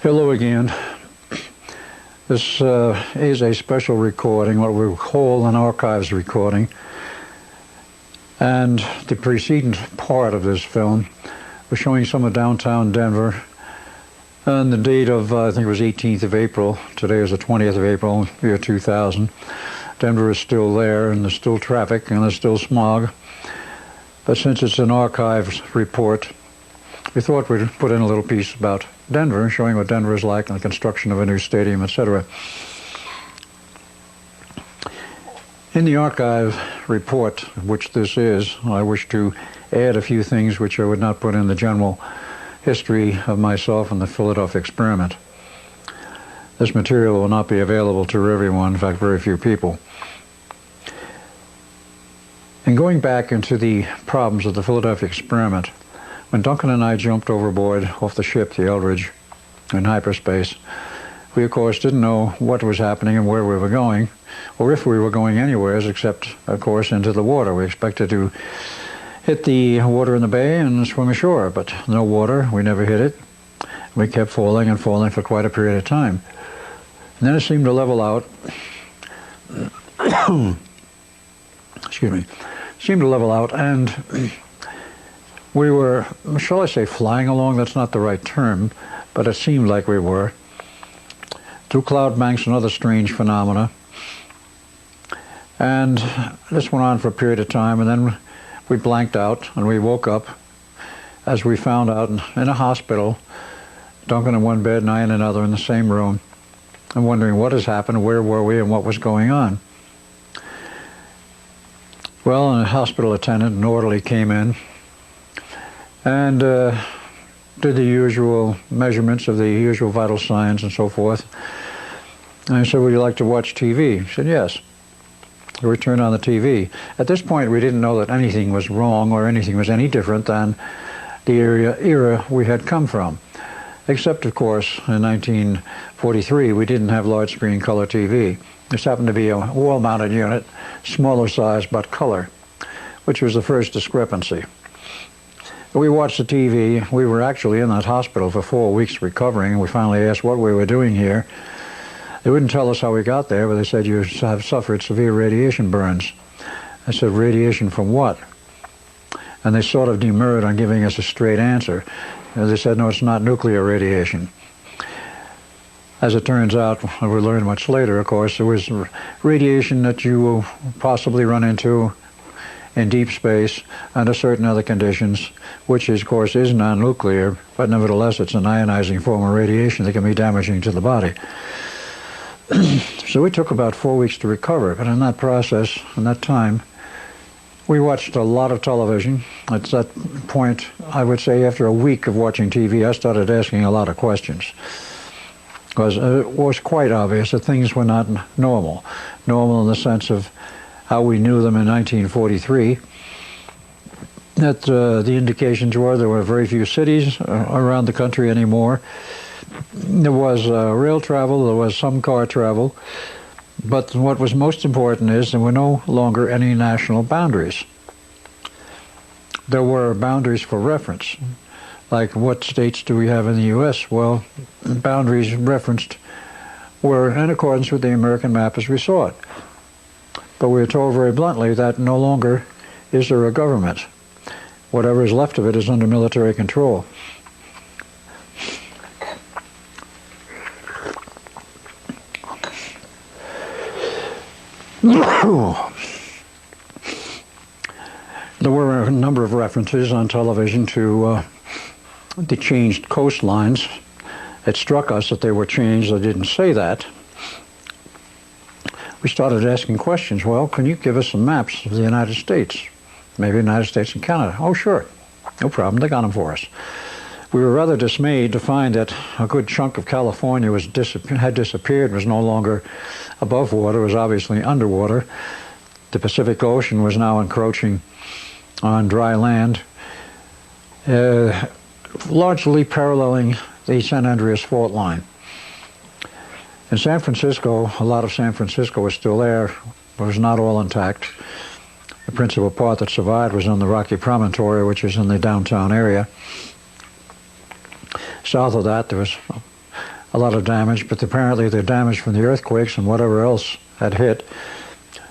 Hello again. This is a special recording, what we call an archives recording. And the preceding part of this film was showing some of downtown Denver on the date of, I think it was 18th of April. Today is the 20th of April, year 2000. Denver is still there, and there's still traffic, and there's still smog. But since it's an archives report, we thought we'd put in a little piece about Denver, showing what Denver is like and the construction of a new stadium, etc. In the archive report, which this is, I wish to add a few things which I would not put in the general history of myself and the Philadelphia experiment. This material will not be available to everyone, in fact, very few people. In going back into the problems of the Philadelphia experiment, when Duncan and I jumped overboard off the ship, the Eldridge, in hyperspace, we of course didn't know what was happening and where we were going, or if we were going anywhere except, of course, into the water. We expected to hit the water in the bay and swim ashore, but no water. We never hit it. We kept falling and falling for quite a period of time. And then it seemed to level out. Excuse me. Seemed to level out, and we were, shall I say, flying along? That's not the right term, but it seemed like we were, through cloud banks and other strange phenomena. And this went on for a period of time, and then we blanked out, and we woke up, as we found out, in a hospital, Duncan in one bed and I in another in the same room, and wondering what has happened, where were we, and what was going on. Well, a hospital attendant, an orderly, came in and did the usual measurements of the usual vital signs and so forth. And I said, would you like to watch TV? He said, yes. So we turned on the TV. At this point, we didn't know that anything was wrong or anything was any different than the era we had come from. Except, of course, in 1943, we didn't have large screen color TV. This happened to be a wall-mounted unit, smaller size but color, which was the first discrepancy. We watched the TV. We were actually in that hospital for 4 weeks recovering. We finally asked what we were doing here. They wouldn't tell us how we got there, but they said, you have suffered severe radiation burns. I said, radiation from what? And they sort of demurred on giving us a straight answer. And they said, no, it's not nuclear radiation. As it turns out, we learned much later, of course, there was radiation that you will possibly run into in deep space under certain other conditions, which, of course, is non-nuclear, but nevertheless it's an ionizing form of radiation that can be damaging to the body. So we took about 4 weeks to recover, but in that process, in that time, we watched a lot of television. At that point, I would say after a week of watching TV, I started asking a lot of questions, because it was quite obvious that things were not normal. Normal in the sense of how we knew them in 1943, that the indications were there were very few cities around the country anymore. There was rail travel, there was some car travel, but what was most important is there were no longer any national boundaries. There were boundaries for reference. Like, what states do we have in the U.S.? Well, boundaries referenced were in accordance with the American map as we saw it. But we were told very bluntly that no longer is there a government. Whatever is left of it is under military control. There were a number of references on television to the changed coastlines. It struck us that they were changed. They didn't say that. We started asking questions. Well, can you give us some maps of the United States? Maybe the United States and Canada. Oh, sure. No problem. They got them for us. We were rather dismayed to find that a good chunk of California had disappeared, was no longer above water, was obviously underwater. The Pacific Ocean was now encroaching on dry land, largely paralleling the San Andreas fault line. In San Francisco, a lot of San Francisco was still there, but was not all intact. The principal part that survived was on the Rocky Promontory, which is in the downtown area. South of that, there was a lot of damage, but apparently the damage from the earthquakes and whatever else had hit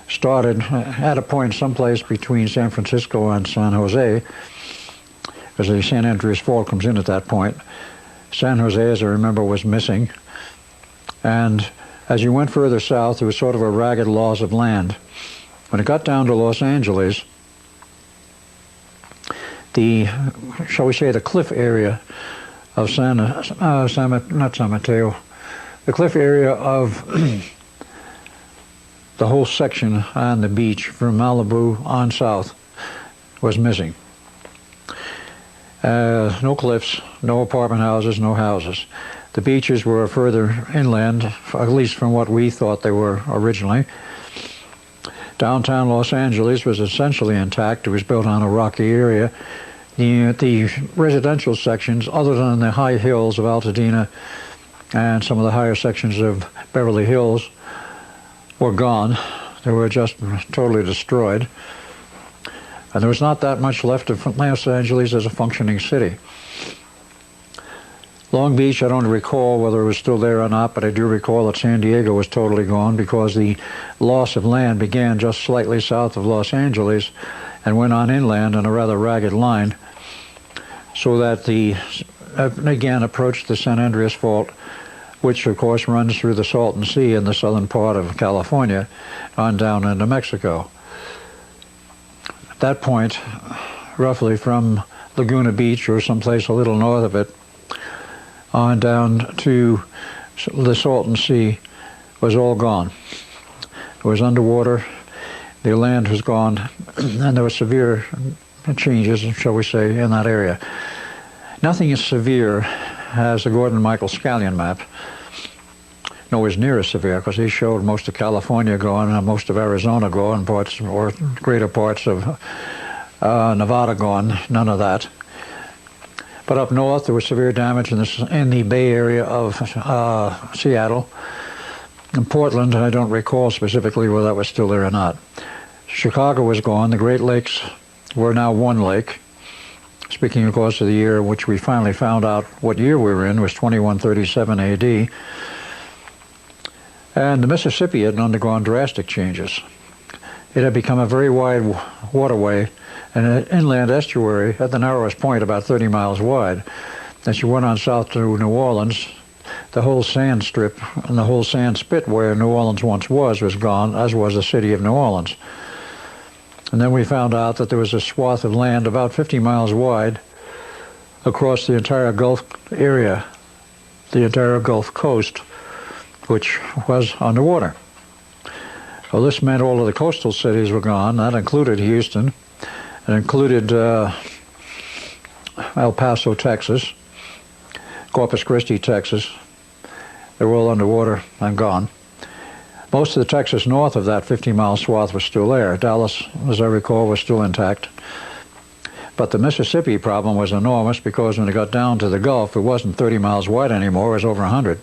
started at a point someplace between San Francisco and San Jose, because the San Andreas Fault comes in at that point. San Jose, as I remember, was missing, and as you went further south, there was sort of a ragged loss of land. When it got down to Los Angeles, shall we say, the cliff area of not San Mateo, the cliff area of the whole section on the beach from Malibu on south was missing. No cliffs, no apartment houses, no houses. The beaches were further inland, at least from what we thought they were originally. Downtown Los Angeles was essentially intact. It was built on a rocky area. The residential sections, other than the high hills of Altadena and some of the higher sections of Beverly Hills, were gone. They were just totally destroyed. And there was not that much left of Los Angeles as a functioning city. Long Beach, I don't recall whether it was still there or not, but I do recall that San Diego was totally gone because the loss of land began just slightly south of Los Angeles and went on inland in a rather ragged line, so that again approached the San Andreas Fault, which of course runs through the Salton Sea in the southern part of California on down into Mexico. At that point, roughly from Laguna Beach or someplace a little north of it, on down to the Salton Sea was all gone. It was underwater, the land was gone, and there were severe changes, shall we say, in that area. Nothing as severe as the Gordon Michael Scallion map. Nowhere near as severe, because he showed most of California gone and most of Arizona gone, parts or greater parts of Nevada gone, none of that. But up north, there was severe damage in the Bay Area of Seattle. In Portland, I don't recall specifically whether that was still there or not. Chicago was gone. The Great Lakes were now one lake. Speaking, of course, of the year in which we finally found out what year we were in, was 2137 A.D. And the Mississippi had undergone drastic changes. It had become a very wide waterway and an inland estuary at the narrowest point about 30 miles wide. As you went on south to New Orleans, the whole sand strip and the whole sand spit where New Orleans once was gone, as was the city of New Orleans. And then we found out that there was a swath of land about 50 miles wide across the entire Gulf area, the entire Gulf Coast, which was underwater. Well, this meant all of the coastal cities were gone. That included Houston. It included El Paso, Texas, Corpus Christi, Texas. They were all underwater and gone. Most of the Texas north of that 50-mile swath was still there. Dallas, as I recall, was still intact. But the Mississippi problem was enormous because when it got down to the Gulf, it wasn't 30 miles wide anymore, it was over 100.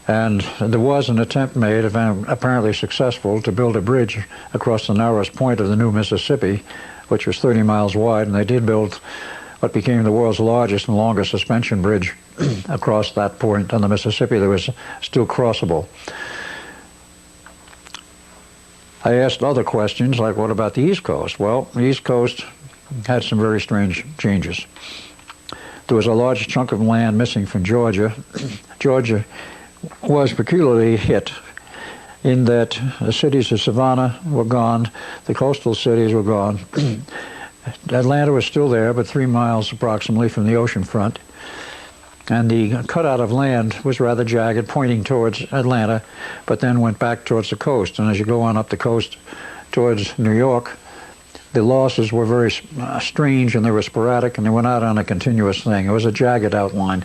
And there was an attempt made, apparently successful, to build a bridge across the narrowest point of the new Mississippi, which was 30 miles wide, and they did build what became the world's largest and longest suspension bridge across that point on the Mississippi that was still crossable. I asked other questions, like what about the East Coast? Well, the East Coast had some very strange changes. There was a large chunk of land missing from Georgia. Georgia was peculiarly hit in that the cities of Savannah were gone, the coastal cities were gone. Atlanta was still there, but 3 miles approximately from the ocean front. And the cutout of land was rather jagged, pointing towards Atlanta, but then went back towards the coast. And as you go on up the coast towards New York, the losses were very strange, and they were sporadic, and they went out on a continuous thing. It was a jagged outline.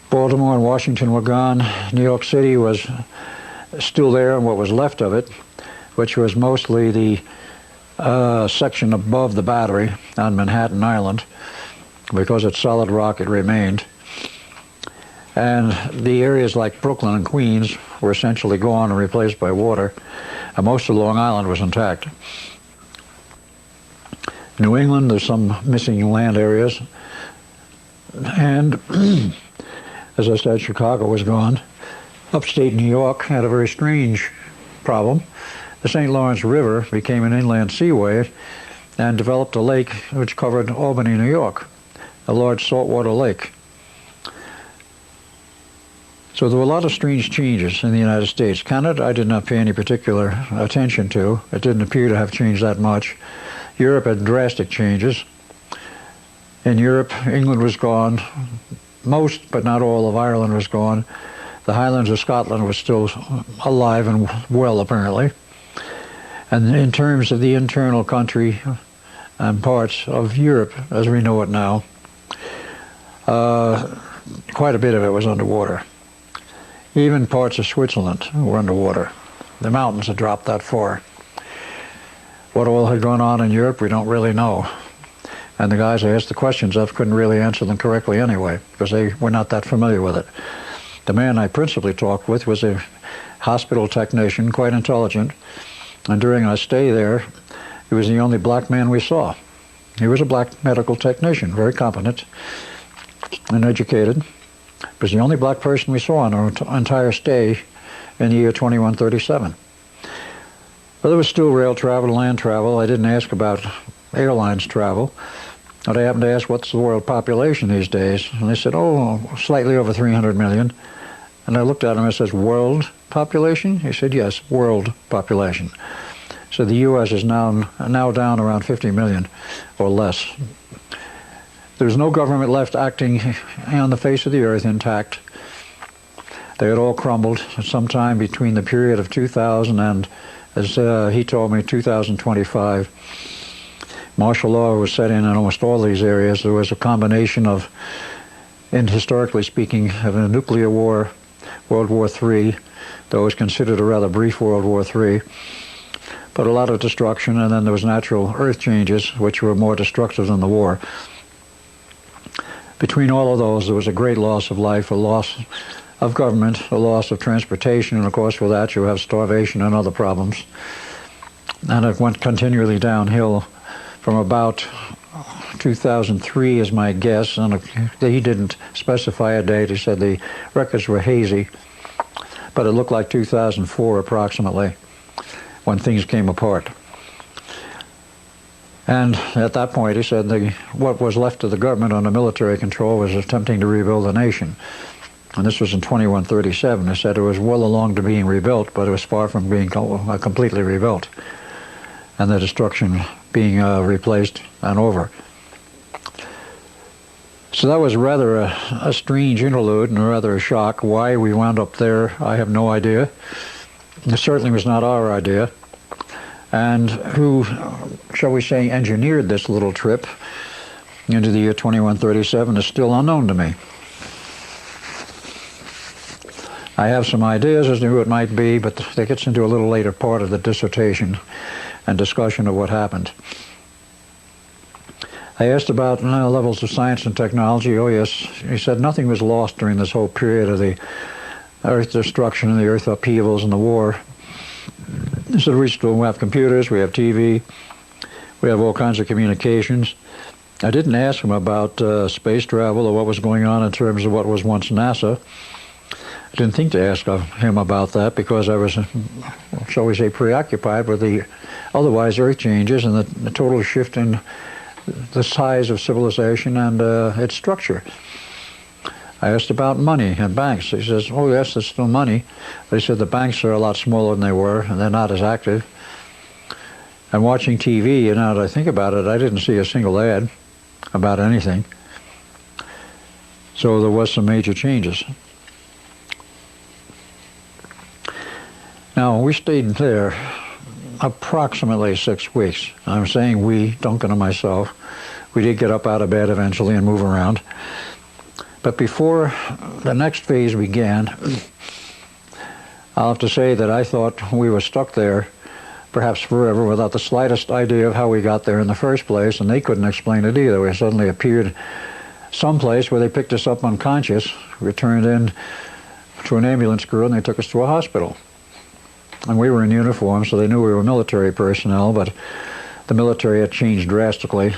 Baltimore and Washington were gone. New York City was still there, and what was left of it, which was mostly the section above the Battery on Manhattan Island. Because it's solid rock, it remained. And the areas like Brooklyn and Queens were essentially gone and replaced by water, and most of Long Island was intact. New England, there's some missing land areas, and As I said, Chicago was gone. Upstate New York had a very strange problem. The St. Lawrence River became an inland seaway and developed a lake which covered Albany, New York, a large saltwater lake. So there were a lot of strange changes in the United States. Canada, I did not pay any particular attention to. It didn't appear to have changed that much. Europe had drastic changes. In Europe, England was gone. Most, but not all, of Ireland was gone. The Highlands of Scotland was still alive and well, apparently. And in terms of the internal country and parts of Europe, as we know it now, quite a bit of it was underwater. Even parts of Switzerland were underwater. The mountains had dropped that far. What all had gone on in Europe, we don't really know. And the guys I asked the questions of couldn't really answer them correctly anyway, because they were not that familiar with it. The man I principally talked with was a hospital technician, quite intelligent, and during our stay there, he was the only black man we saw. He was a black medical technician, very competent and educated. He was the only black person we saw on our entire stay in the year 2137. But there was still rail travel, land travel. I didn't ask about airlines travel. But I happened to ask, what's the world population these days? And they said, oh, slightly over 300 million. And I looked at him and says, world population? He said, yes, world population. So the U.S. is now down around 50 million or less. There's no government left acting on the face of the earth intact. They had all crumbled sometime between the period of 2000 and, as he told me, 2025. Martial law was set in almost all these areas. There was a combination of, and historically speaking, of a nuclear war, World War III, though it was considered a rather brief World War III, but a lot of destruction, and then there was natural earth changes, which were more destructive than the war. Between all of those, there was a great loss of life, a loss of government, a loss of transportation, and of course with that you have starvation and other problems. And it went continually downhill from about 2003 is my guess, and he didn't specify a date. He said the records were hazy, but it looked like 2004 approximately when things came apart. And at that point he said what was left of the government under military control was attempting to rebuild the nation. And this was in 2137. He said it was well along to being rebuilt, but it was far from being completely rebuilt, and the destruction being replaced and over. So that was rather a strange interlude and rather a shock. Why we wound up there, I have no idea. It certainly was not our idea. And who, shall we say, engineered this little trip into the year 2137 is still unknown to me. I have some ideas as to who it might be, but that gets into a little later part of the dissertation and discussion of what happened. I asked about levels of science and technology. Oh yes, he said nothing was lost during this whole period of the earth destruction and the earth upheavals and the war. He said we still have computers, we have TV, we have all kinds of communications. I didn't ask him about space travel or what was going on in terms of what was once NASA. I didn't think to ask him about that because I was, shall we say, preoccupied with the otherwise earth changes and the total shift in the size of civilization and its structure. I asked about money and banks. He says, oh yes, there's still money. But he said the banks are a lot smaller than they were and they're not as active. And watching TV, now that I think about it, I didn't see a single ad about anything. So there was some major changes. Now, we stayed there approximately 6 weeks. I'm saying we, Duncan and myself. We did get up out of bed eventually and move around. But before the next phase began, I'll have to say that I thought we were stuck there perhaps forever without the slightest idea of how we got there in the first place, and they couldn't explain it either. We suddenly appeared someplace where they picked us up unconscious. We turned in to an ambulance crew and they took us to a hospital. And we were in uniform, so they knew we were military personnel, but the military had changed drastically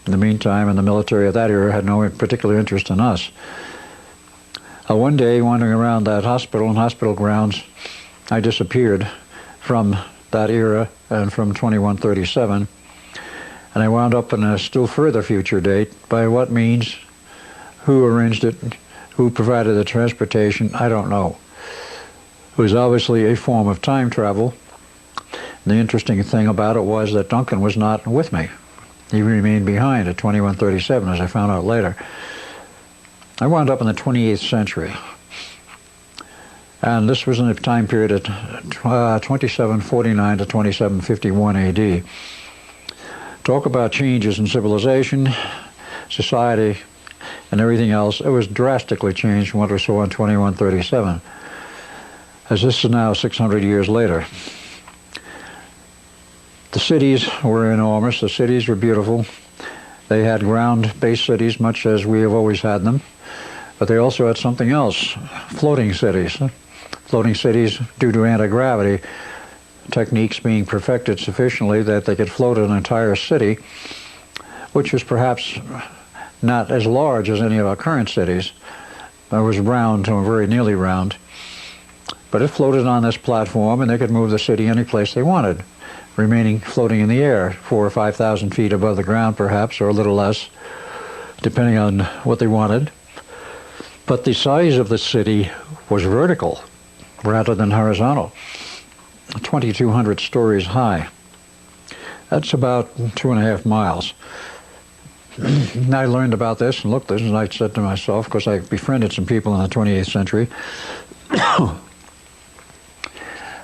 in the meantime, and the military of that era had no particular interest in us. One day, wandering around that hospital and hospital grounds, I disappeared from that era and from 2137, and I wound up in a still further future date. By what means, who arranged it, who provided the transportation, I don't know. It was obviously a form of time travel. The interesting thing about it was that Duncan was not with me. He remained behind at 2137, as I found out later. I wound up in the 28th century. And this was in a time period of 2749 to 2751 AD. Talk about changes in civilization, society, and everything else. It was drastically changed from what we saw in 2137, as this is now 600 years later. The cities were enormous. The cities were beautiful. They had ground-based cities, much as we have always had them. But they also had something else, floating cities. Floating cities, due to anti-gravity techniques being perfected sufficiently that they could float an entire city, which was perhaps not as large as any of our current cities. It was round, or very nearly round. But it floated on this platform, and they could move the city any place they wanted, remaining floating in the air, 4,000 or 5,000 feet above the ground, perhaps, or a little less, depending on what they wanted. But the size of the city was vertical rather than horizontal, 2,200 stories high. That's about 2.5 miles. And I learned about this and looked at this, and I said to myself, because I befriended some people in the 28th century,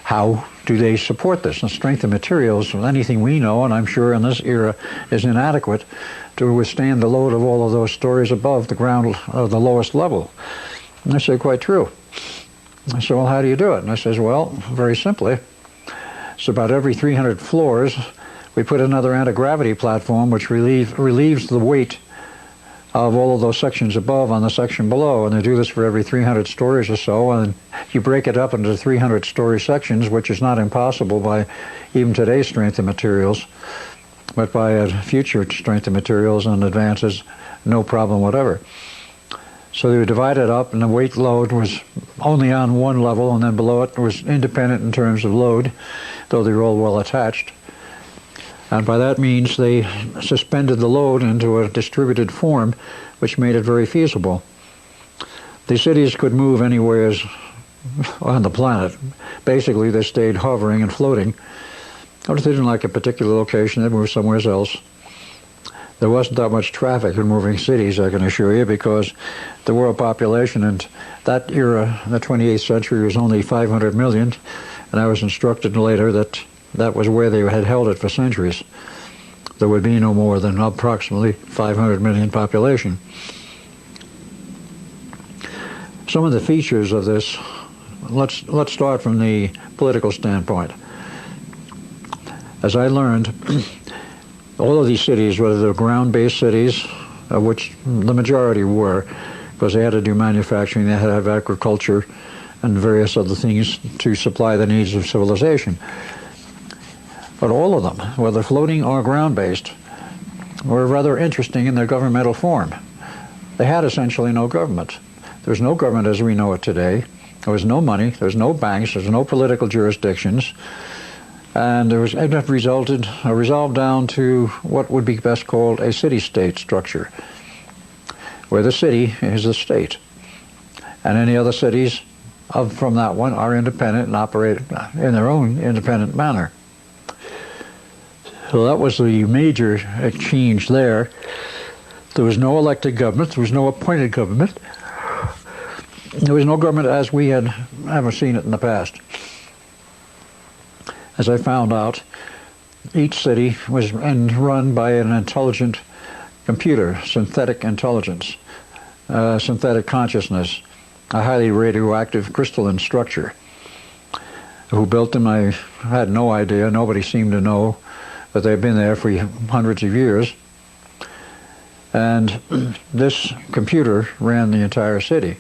how do they support this? The strength of materials, anything we know, and I'm sure in this era, is inadequate to withstand the load of all of those stories above the ground, the lowest level. And I said, quite true. I said, well, how do you do it? And I says, well, very simply, it's about every 300 floors, we put another anti-gravity platform which relieves the weight of all of those sections above on the section below, and they do this for every 300 stories or so, and you break it up into 300-story sections, which is not impossible by even today's strength of materials, but by future strength of materials and advances, no problem whatever. So they would divide it up, and the weight load was only on one level, and then below it was independent in terms of load, though they were all well attached. And by that means, they suspended the load into a distributed form, which made it very feasible. The cities could move anywhere on the planet. Basically, they stayed hovering and floating. Or if they didn't like a particular location, they'd move somewhere else. There wasn't that much traffic in moving cities, I can assure you, because the world population in that era, the 28th century, was only 500 million, and I was instructed later that that was where they had held it for centuries. There would be no more than approximately 500 million population. Some of the features of this, let's start from the political standpoint. As I learned, all of these cities, whether they're ground-based cities, of which the majority were, because they had to do manufacturing, they had to have agriculture, and various other things to supply the needs of civilization. But all of them, whether floating or ground-based, were rather interesting in their governmental form. They had essentially no government. There was no government as we know it today. There was no money, there was no banks, there was no political jurisdictions, and it resolved down to what would be best called a city-state structure, where the city is the state, and any other cities from that one are independent and operate in their own independent manner. So that was the major change there. There was no elected government, there was no appointed government. There was no government as we had ever seen it in the past. As I found out, each city was run by an intelligent computer, synthetic intelligence, synthetic consciousness, a highly radioactive crystalline structure. Who built them, I had no idea. Nobody seemed to know, but they've been there for hundreds of years. And this computer ran the entire city.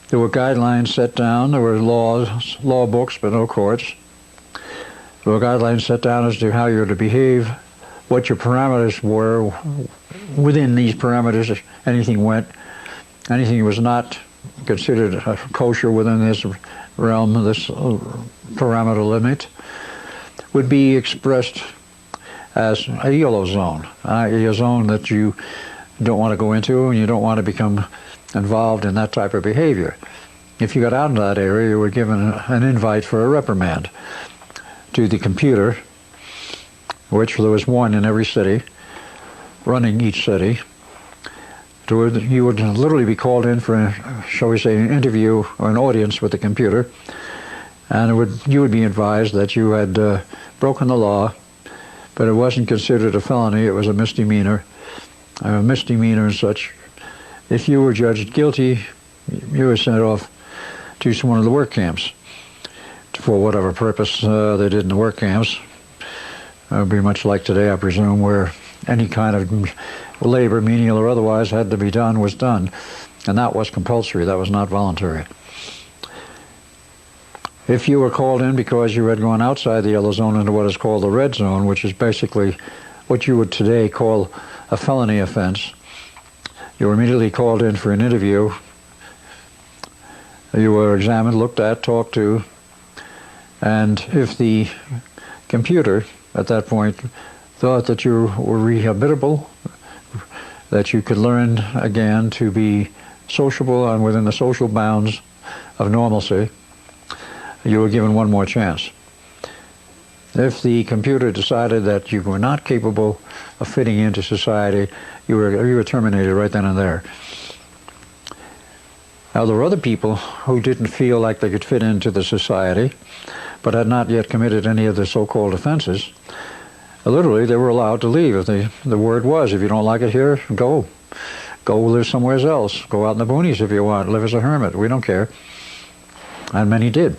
There were guidelines set down, there were law books, but no courts. There were guidelines set down as to how you're to behave, what your parameters were. Within these parameters, anything went. Anything was not considered kosher within this realm, this parameter limit, would be expressed as a yellow zone, a zone that you don't want to go into and you don't want to become involved in that type of behavior. If you got out into that area, you were given an invite for a reprimand to the computer, which there was one in every city, running each city. You would literally be called in for, shall we say, an interview or an audience with the computer, and you would be advised that you had broken the law, but it wasn't considered a felony, it was a misdemeanor. A misdemeanor and such. If you were judged guilty, you were sent off to one of the work camps for whatever purpose they did in the work camps. It would be much like today, I presume, where any kind of labor, menial or otherwise, had to be done was done. And that was compulsory, that was not voluntary. If you were called in because you had gone outside the yellow zone into what is called the red zone, which is basically what you would today call a felony offense, you were immediately called in for an interview. You were examined, looked at, talked to, and if the computer at that point thought that you were rehabilitable, that you could learn again to be sociable and within the social bounds of normalcy, you were given one more chance. If the computer decided that you were not capable of fitting into society, you were terminated right then and there. Now, there were other people who didn't feel like they could fit into the society, but had not yet committed any of the so-called offenses. Literally, they were allowed to leave. If the word was, if you don't like it here, go. Go live somewhere else. Go out in the boonies if you want. Live as a hermit. We don't care. And many did.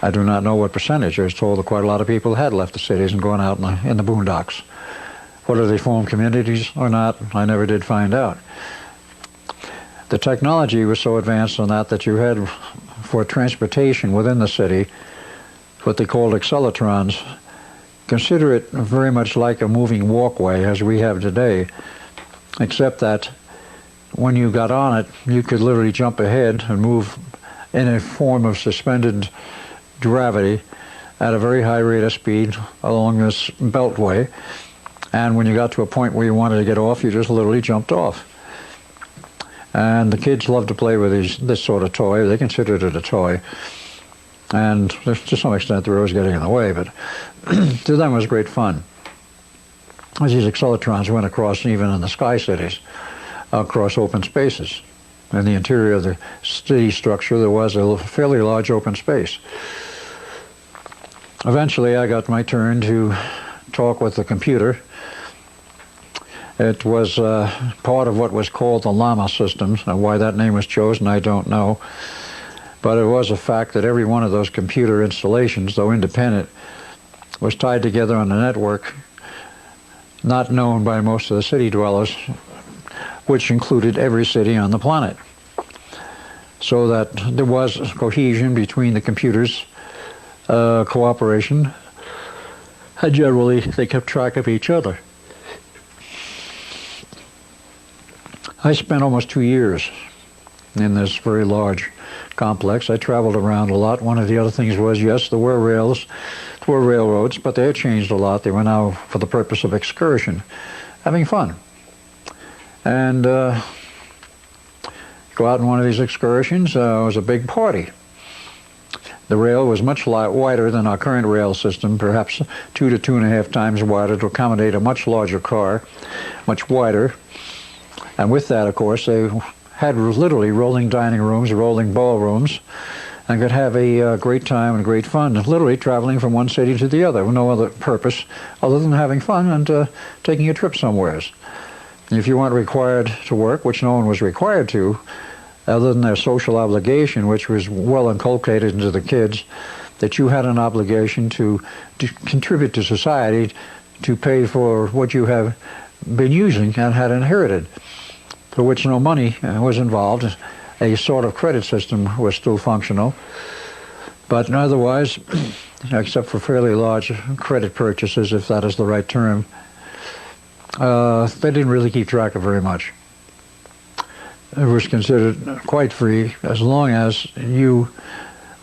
I do not know what percentage. I was told that quite a lot of people had left the cities and gone out in the boondocks. Whether they formed communities or not, I never did find out. The technology was so advanced on that you had, for transportation within the city, what they called accelerons. Consider it very much like a moving walkway as we have today, except that when you got on it, you could literally jump ahead and move in a form of suspended gravity at a very high rate of speed along this beltway. And when you got to a point where you wanted to get off, you just literally jumped off. And the kids loved to play with this sort of toy. They considered it a toy. And to some extent, they were always getting in the way, but to them it was great fun. As these accelerons went across, even in the sky cities, across open spaces. In the interior of the city structure, there was a fairly large open space. Eventually, I got my turn to talk with the computer. It was part of what was called the llama system. Now, why that name was chosen, I don't know. But it was a fact that every one of those computer installations, though independent, was tied together on a network not known by most of the city dwellers, which included every city on the planet. So that there was cohesion between the computers, cooperation, and generally they kept track of each other. I spent almost 2 years in this very large complex. I traveled around a lot. One of the other things was, yes, there were railroads, but they had changed a lot. They were now for the purpose of excursion, having fun. And go out on one of these excursions, it was a big party. The rail was much wider than our current rail system, perhaps 2 to 2.5 times wider to accommodate a much larger car, much wider. And with that, of course, they had literally rolling dining rooms, rolling ballrooms, and could have a great time and great fun, literally traveling from one city to the other with no other purpose other than having fun and taking a trip somewhere. If you weren't required to work, which no one was required to, other than their social obligation, which was well inculcated into the kids, that you had an obligation to contribute to society, to pay for what you have been using and had inherited, for which no money was involved. A sort of credit system was still functional, but otherwise, except for fairly large credit purchases, if that is the right term, they didn't really keep track of very much. it was considered quite free as long as you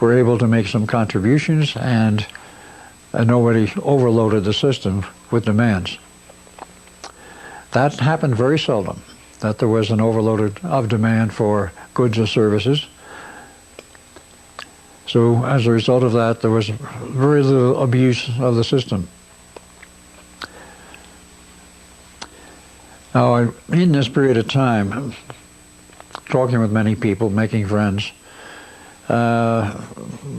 were able to make some contributions and nobody overloaded the system with demands. That happened very seldom, that there was an overload of demand for goods or services. So as a result of that, there was very little abuse of the system. Now, in this period of time, talking with many people, making friends, I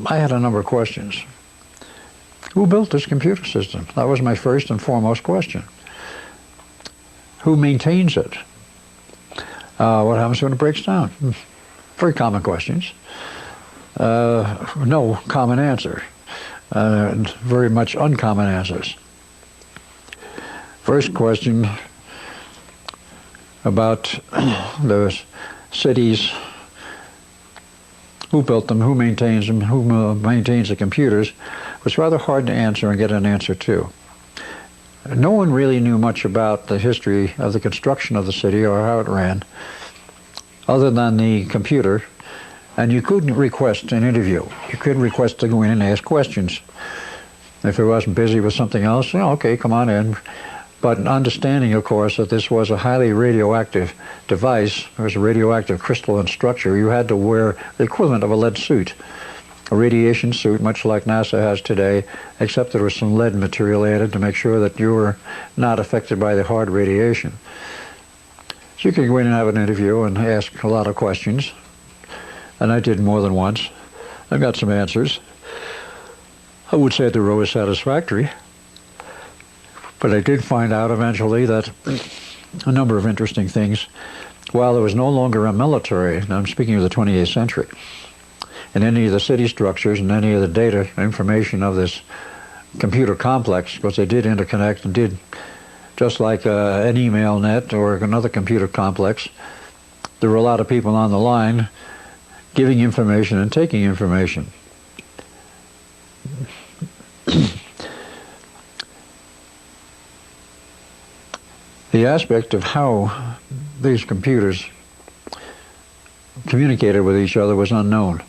had a number of questions. Who built this computer system? That was my first and foremost question. Who maintains it? What happens when it breaks down? Very common questions. No common answer. And very much uncommon answers. First question about the cities, who built them, who maintains them, who maintains the computers, was rather hard to answer and get an answer to. No one really knew much about the history of the construction of the city or how it ran, other than the computer, and you couldn't request an interview. You could request to go in and ask questions. If it wasn't busy with something else, okay, come on in. But understanding, of course, that this was a highly radioactive device, it was a radioactive crystalline structure, you had to wear the equivalent of a lead suit, a radiation suit, much like NASA has today, except there was some lead material added to make sure that you were not affected by the hard radiation. So you could go in and have an interview and ask a lot of questions, and I did more than once. I got some answers. I would say they were always satisfactory. But I did find out eventually that a number of interesting things. While there was no longer a military, and I'm speaking of the 28th century, in any of the city structures and any of the data information of this computer complex, because they did interconnect and did, just like an email net or another computer complex, there were a lot of people on the line giving information and taking information. The aspect of how these computers communicated with each other was unknown.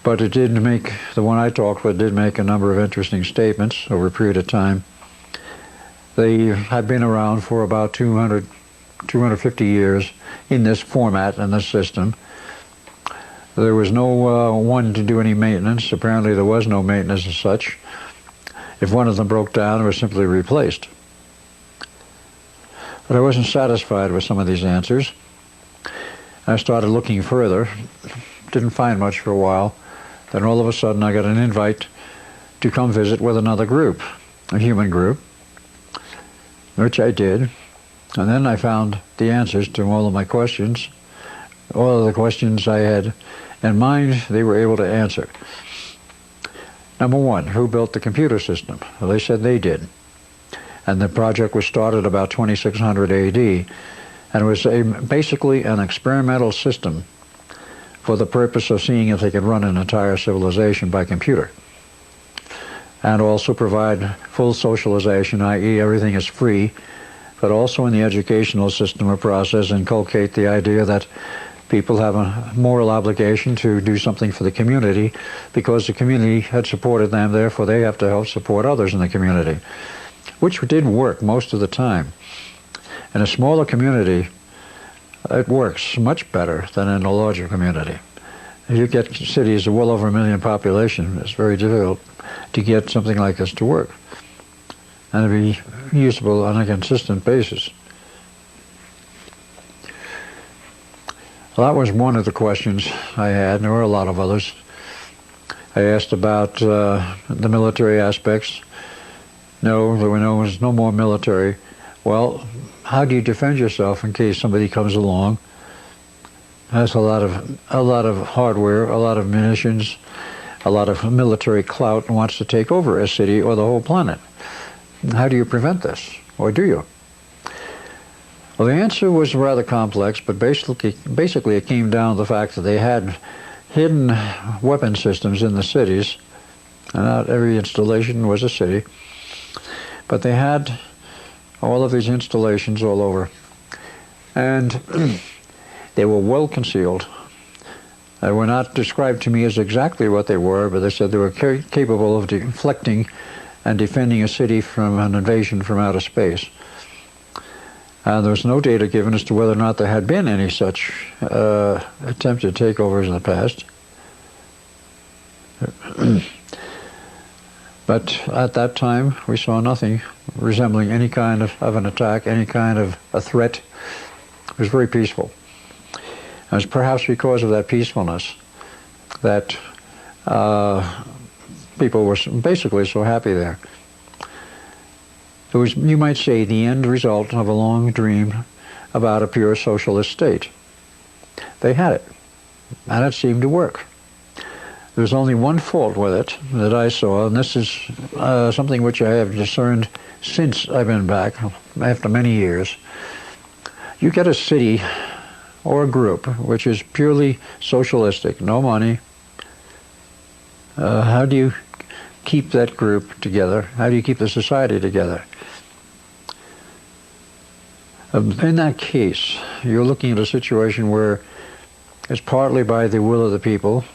But it did make, the one I talked with did make a number of interesting statements over a period of time. They had been around for about 250 years in this format and this system. There was no one to do any maintenance. Apparently there was no maintenance as such. If one of them broke down, it was simply replaced. But I wasn't satisfied with some of these answers. I started looking further, didn't find much for a while. Then all of a sudden I got an invite to come visit with another group, a human group, which I did. And then I found the answers to all of my questions. All of the questions I had in mind, they were able to answer. Number one, who built the computer system? Well, they said they did. And the project was started about 2600 AD, and it was basically an experimental system for the purpose of seeing if they could run an entire civilization by computer, and also provide full socialization, i.e. everything is free, but also in the educational system or process inculcate the idea that people have a moral obligation to do something for the community because the community had supported them, therefore they have to help support others in the community, which did work most of the time. In a smaller community, it works much better than in a larger community. If you get cities of well over 1 million population, it's very difficult to get something like this to work and to be usable on a consistent basis. Well, that was one of the questions I had, and there were a lot of others. I asked about the military aspects. No, there was no more military. Well, how do you defend yourself in case somebody comes along, has a lot of hardware, a lot of munitions, a lot of military clout, and wants to take over a city or the whole planet? How do you prevent this, or do you? Well, the answer was rather complex, but basically it came down to the fact that they had hidden weapon systems in the cities, and not every installation was a city, but they had all of these installations all over. And They were well concealed. They were not described to me as exactly what they were, but they said they were capable of deflecting and defending a city from an invasion from outer space. There was no data given as to whether or not there had been any such attempted takeovers in the past. But at that time, we saw nothing resembling any kind of an attack, any kind of a threat. It was very peaceful. It was perhaps because of that peacefulness that people were basically so happy there. It was, you might say, the end result of a long dream about a pure socialist state. They had it, and it seemed to work. There was only one fault with it that I saw, and this is something which I have discerned since I've been back, after many years. You get a city or a group which is purely socialistic, no money. How do you keep that group together? How do you keep the society together? In that case, you're looking at a situation where it's partly by the will of the people,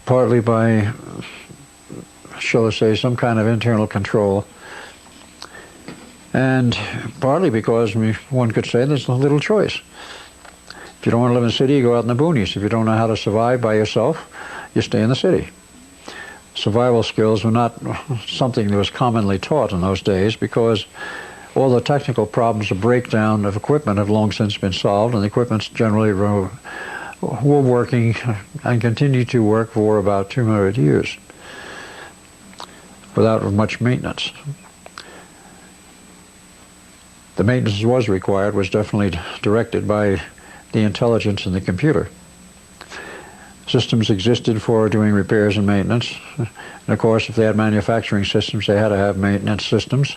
partly by, shall I say, some kind of internal control, and partly because one could say there's little choice. If you don't want to live in the city, you go out in the boonies. If you don't know how to survive by yourself, you stay in the city. Survival skills were not something that was commonly taught in those days because all the technical problems of breakdown of equipment have long since been solved, and the equipments generally were working and continue to work for about 200 years without much maintenance. The maintenance was required, was definitely directed by the intelligence in the computer. Systems existed for doing repairs and maintenance, and of course if they had manufacturing systems they had to have maintenance systems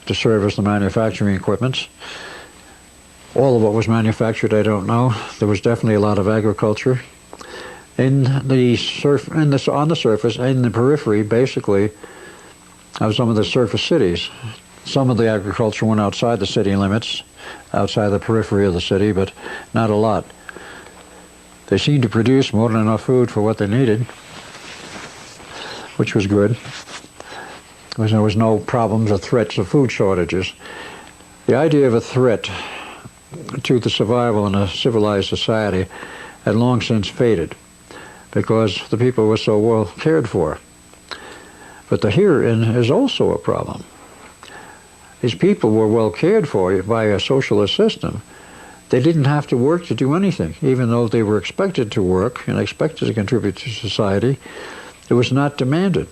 to service the manufacturing equipments. All of what was manufactured, I don't know. There was definitely a lot of agriculture. On the surface, in the periphery, basically, of some of the surface cities. Some of the agriculture went outside the city limits, outside the periphery of the city, but not a lot. They seemed to produce more than enough food for what they needed, which was good. There was no problems or threats of food shortages. The idea of a threat to the survival in a civilized society had long since faded because the people were so well cared for. But herein is also a problem. These people were well cared for by a socialist system. They didn't have to work to do anything, even though they were expected to work and expected to contribute to society. It was not demanded.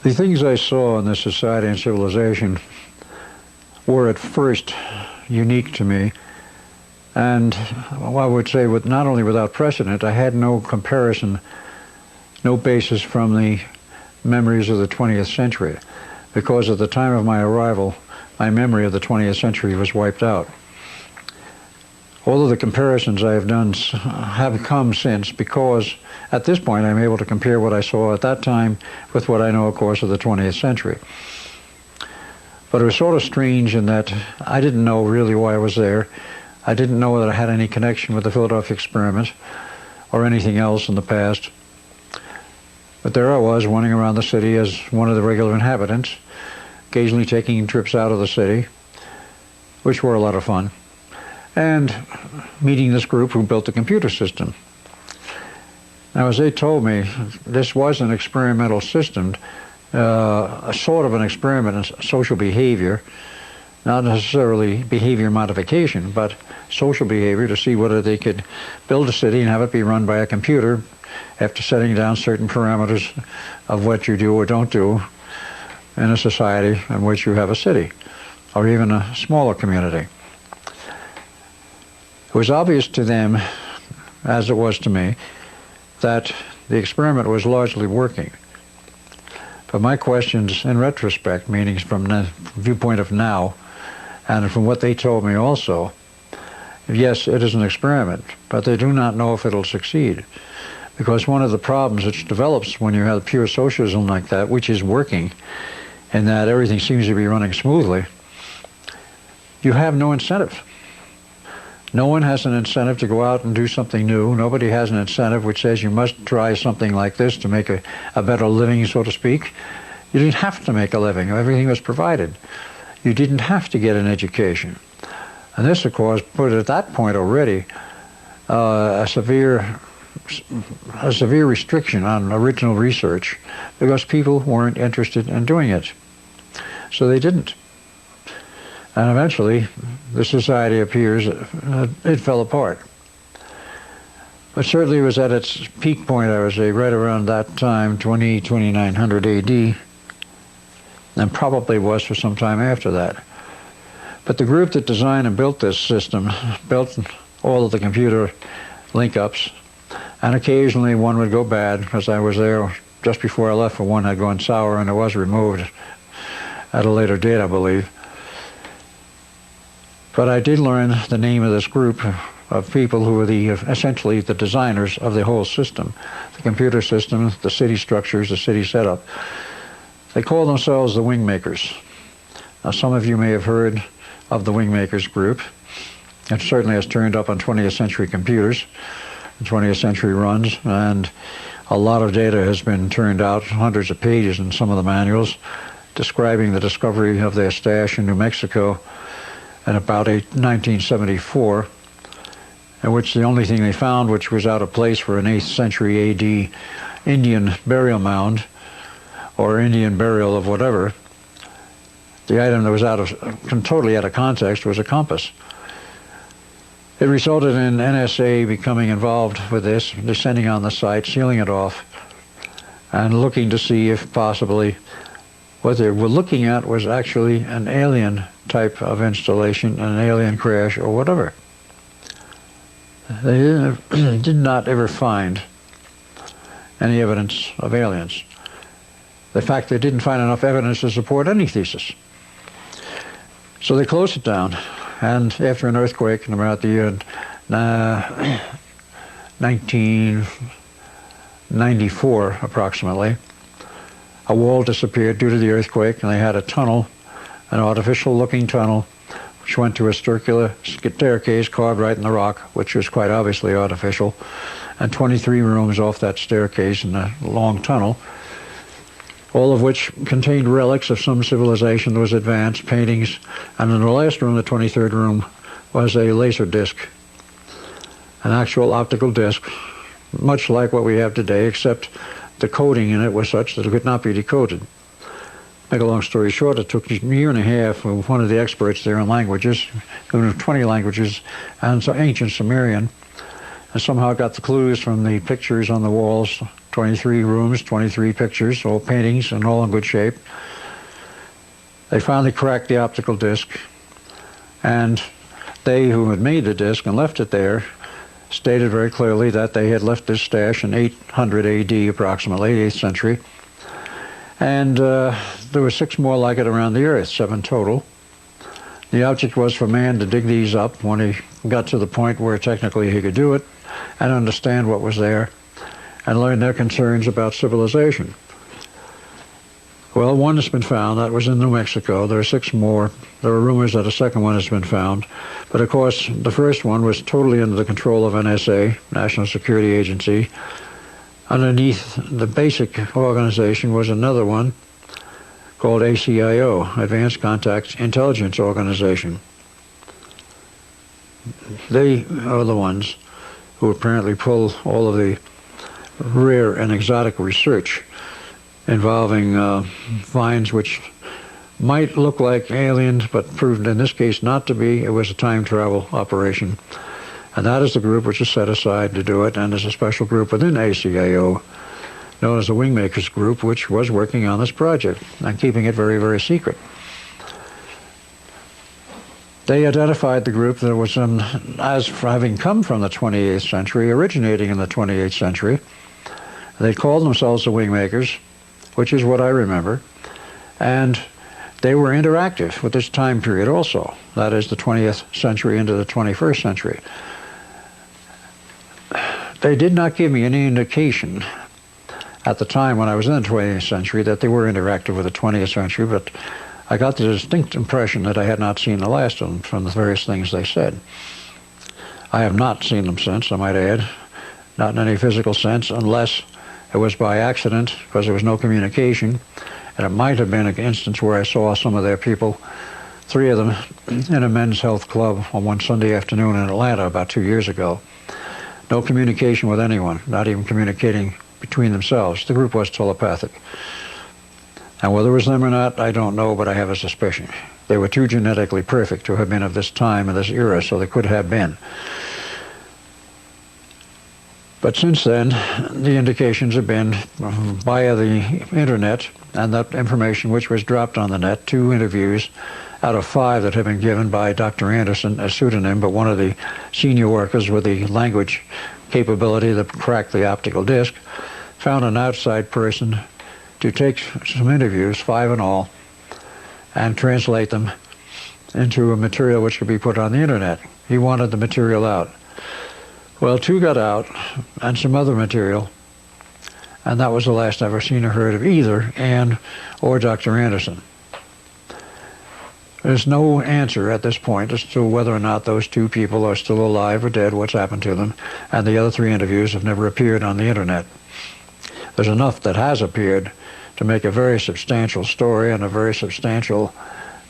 The things I saw in this society and civilization were at first unique to me, and I would say not only without precedent, I had no comparison, no basis from the memories of the 20th century, because at the time of my arrival, my memory of the 20th century was wiped out. All of the comparisons I have done have come since because at this point I'm able to compare what I saw at that time with what I know, of course, of the 20th century. But it was sort of strange in that I didn't know really why I was there. I didn't know that I had any connection with the Philadelphia experiment or anything else in the past. But there I was, running around the city as one of the regular inhabitants, occasionally taking trips out of the city, which were a lot of fun, and meeting this group who built the computer system. Now, as they told me, this was an experimental system, a sort of an experiment in social behavior, not necessarily behavior modification, but social behavior to see whether they could build a city and have it be run by a computer after setting down certain parameters of what you do or don't do in a society in which you have a city, or even a smaller community. It was obvious to them, as it was to me, that the experiment was largely working. But my questions in retrospect, meaning from the viewpoint of now, and from what they told me also, yes, it is an experiment, but they do not know if it'll succeed. Because one of the problems which develops when you have pure socialism like that, which is working, in that everything seems to be running smoothly, you have no incentive. No one has an incentive to go out and do something new. Nobody has an incentive which says you must try something like this to make a better living, so to speak. You didn't have to make a living. Everything was provided. You didn't have to get an education. And this, of course, put at that point already a severe restriction on original research because people weren't interested in doing it. So they didn't. And eventually, the society appears, it fell apart. But certainly it was at its peak point, I would say, right around that time, 2900 AD, and probably was for some time after that. But the group that designed and built this system built all of the computer link-ups, and occasionally one would go bad, because I was there just before I left, for one had gone sour and it was removed at a later date, I believe. But I did learn the name of this group of people who were essentially the designers of the whole system, the computer system, the city structures, the city setup. They call themselves the Wingmakers. Now, some of you may have heard of the Wingmakers group. It certainly has turned up on 20th century computers, 20th century runs, and a lot of data has been turned out, hundreds of pages in some of the manuals, describing the discovery of their stash in New Mexico in about 1974, in which the only thing they found, which was out of place for an 8th century AD Indian burial mound, or Indian burial of whatever, the item that was totally out of context was a compass. It resulted in NSA becoming involved with this, descending on the site, sealing it off, and looking to see if possibly what they were looking at was actually an alien type of installation, an alien crash or whatever. They did not ever find any evidence of aliens. In fact, they didn't find enough evidence to support any thesis. So they closed it down, and after an earthquake in about the year 1994 approximately, a wall disappeared due to the earthquake, and they had a tunnel, an artificial looking tunnel, which went to a circular staircase carved right in the rock, which was quite obviously artificial, and 23 rooms off that staircase in a long tunnel, all of which contained relics of some civilization that was advanced, paintings, and in the last room, the 23rd room, was a laser disc, an actual optical disc, much like what we have today, except the coding in it was such that it could not be decoded. Make a long story short, it took a year and a half for one of the experts there in languages, who knew 20 languages, and so ancient Sumerian, and somehow got the clues from the pictures on the walls, 23 rooms, 23 pictures, all paintings, and all in good shape. They finally cracked the optical disc, and they who had made the disc and left it there stated very clearly that they had left this stash in 800 AD approximately, 8th century, and there were 6 more like it around the earth, 7 total. The object was for man to dig these up when he got to the point where technically he could do it and understand what was there and learn their concerns about civilization. Well, one has been found. That was in New Mexico. There are 6 more. There are rumors that a second one has been found. But of course, the first one was totally under the control of NSA, National Security Agency. Underneath the basic organization was another one called ACIO, Advanced Contact Intelligence Organization. They are the ones who apparently pull all of the rare and exotic research involving finds which might look like aliens, but proved in this case not to be. It was a time travel operation. And that is the group which is set aside to do it, and there's a special group within ACIO known as the Wingmakers Group, which was working on this project and keeping it very, very secret. They identified the group that was as having come from the 28th century, originating in the 28th century. They called themselves the Wingmakers, which is what I remember, and they were interactive with this time period also, that is the 20th century into the 21st century. They did not give me any indication at the time when I was in the 20th century that they were interactive with the 20th century, but I got the distinct impression that I had not seen the last of them from the various things they said. I have not seen them since, I might add, not in any physical sense, unless it was by accident, because there was no communication, and it might have been an instance where I saw some of their people, 3 of them, in a men's health club on one Sunday afternoon in Atlanta about 2 years ago. No communication with anyone, not even communicating between themselves. The group was telepathic. And whether it was them or not, I don't know, but I have a suspicion. They were too genetically perfect to have been of this time and this era, so they could have been. But since then, the indications have been via the internet and that information which was dropped on the net, 2 interviews out of 5 that have been given by Dr. Anderson, a pseudonym, but one of the senior workers with the language capability that cracked the optical disc, found an outside person to take some interviews, 5 in all, and translate them into a material which could be put on the internet. He wanted the material out. Well, 2 got out, and some other material, and that was the last I ever seen or heard of either Ann or Dr. Anderson. There's no answer at this point as to whether or not those 2 people are still alive or dead, what's happened to them, and the other 3 interviews have never appeared on the internet. There's enough that has appeared to make a very substantial story and a very substantial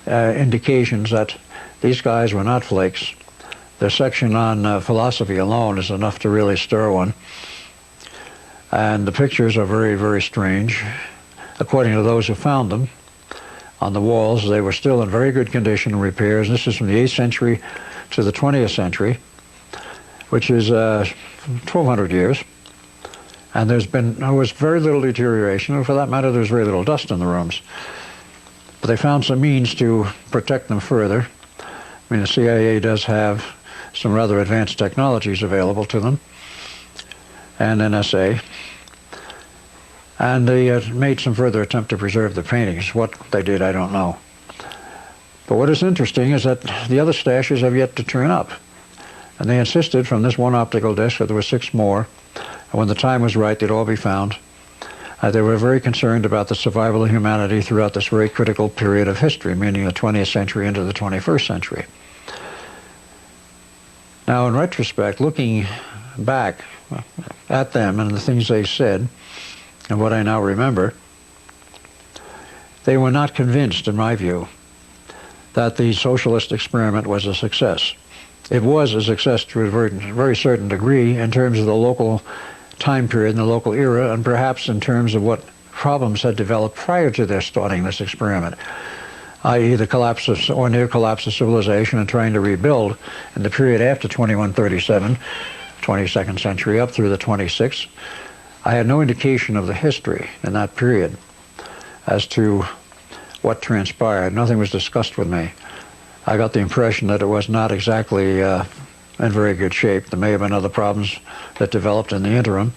indications that these guys were not flakes. The section on philosophy alone is enough to really stir one. And the pictures are very, very strange. According to those who found them, on the walls, they were still in very good condition and repairs. This is from the 8th century to the 20th century, which is 1,200 years. And there was very little deterioration, and for that matter, there was very little dust in the rooms. But they found some means to protect them further. I mean, the CIA does have some rather advanced technologies available to them, and NSA. And they made some further attempt to preserve the paintings. What they did, I don't know. But what is interesting is that the other stashes have yet to turn up. And they insisted from this one optical disc that there were 6 more, and when the time was right, they'd all be found. They were very concerned about the survival of humanity throughout this very critical period of history, meaning the 20th century into the 21st century. Now, in retrospect, looking back at them and the things they said, and what I now remember, they were not convinced, in my view, that the socialist experiment was a success. It was a success to a very certain degree in terms of the local time period and the local era, and perhaps in terms of what problems had developed prior to their starting this experiment, i.e. the collapse of, or near collapse of civilization and trying to rebuild in the period after 2137, 22nd century, up through the 26th. I had no indication of the history in that period as to what transpired. Nothing was discussed with me. I got the impression that it was not exactly in very good shape. There may have been other problems that developed in the interim,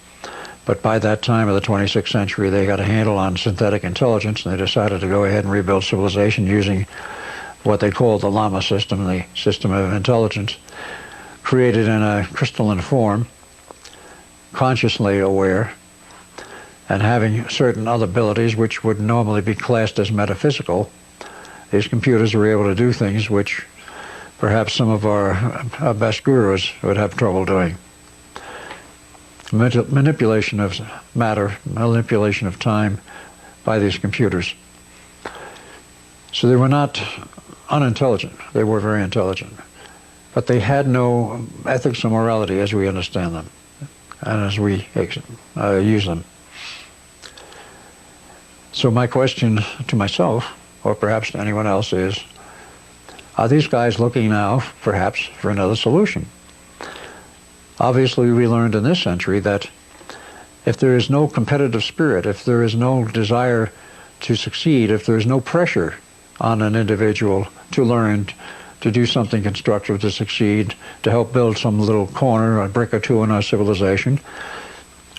but by that time of the 26th century, they got a handle on synthetic intelligence, and they decided to go ahead and rebuild civilization using what they called the Lama system, the system of intelligence, created in a crystalline form, consciously aware, and having certain other abilities which would normally be classed as metaphysical. These computers were able to do things which perhaps some of our best gurus would have trouble doing. Manipulation of matter, manipulation of time by these computers. So they were not unintelligent. They were very intelligent. But they had no ethics or morality as we understand them and as we use them. So my question to myself, or perhaps to anyone else, is, are these guys looking now, perhaps, for another solution? Obviously, we learned in this century that if there is no competitive spirit, if there is no desire to succeed, if there is no pressure on an individual to learn, to do something constructive, to succeed, to help build some little corner, a brick or two in our civilization,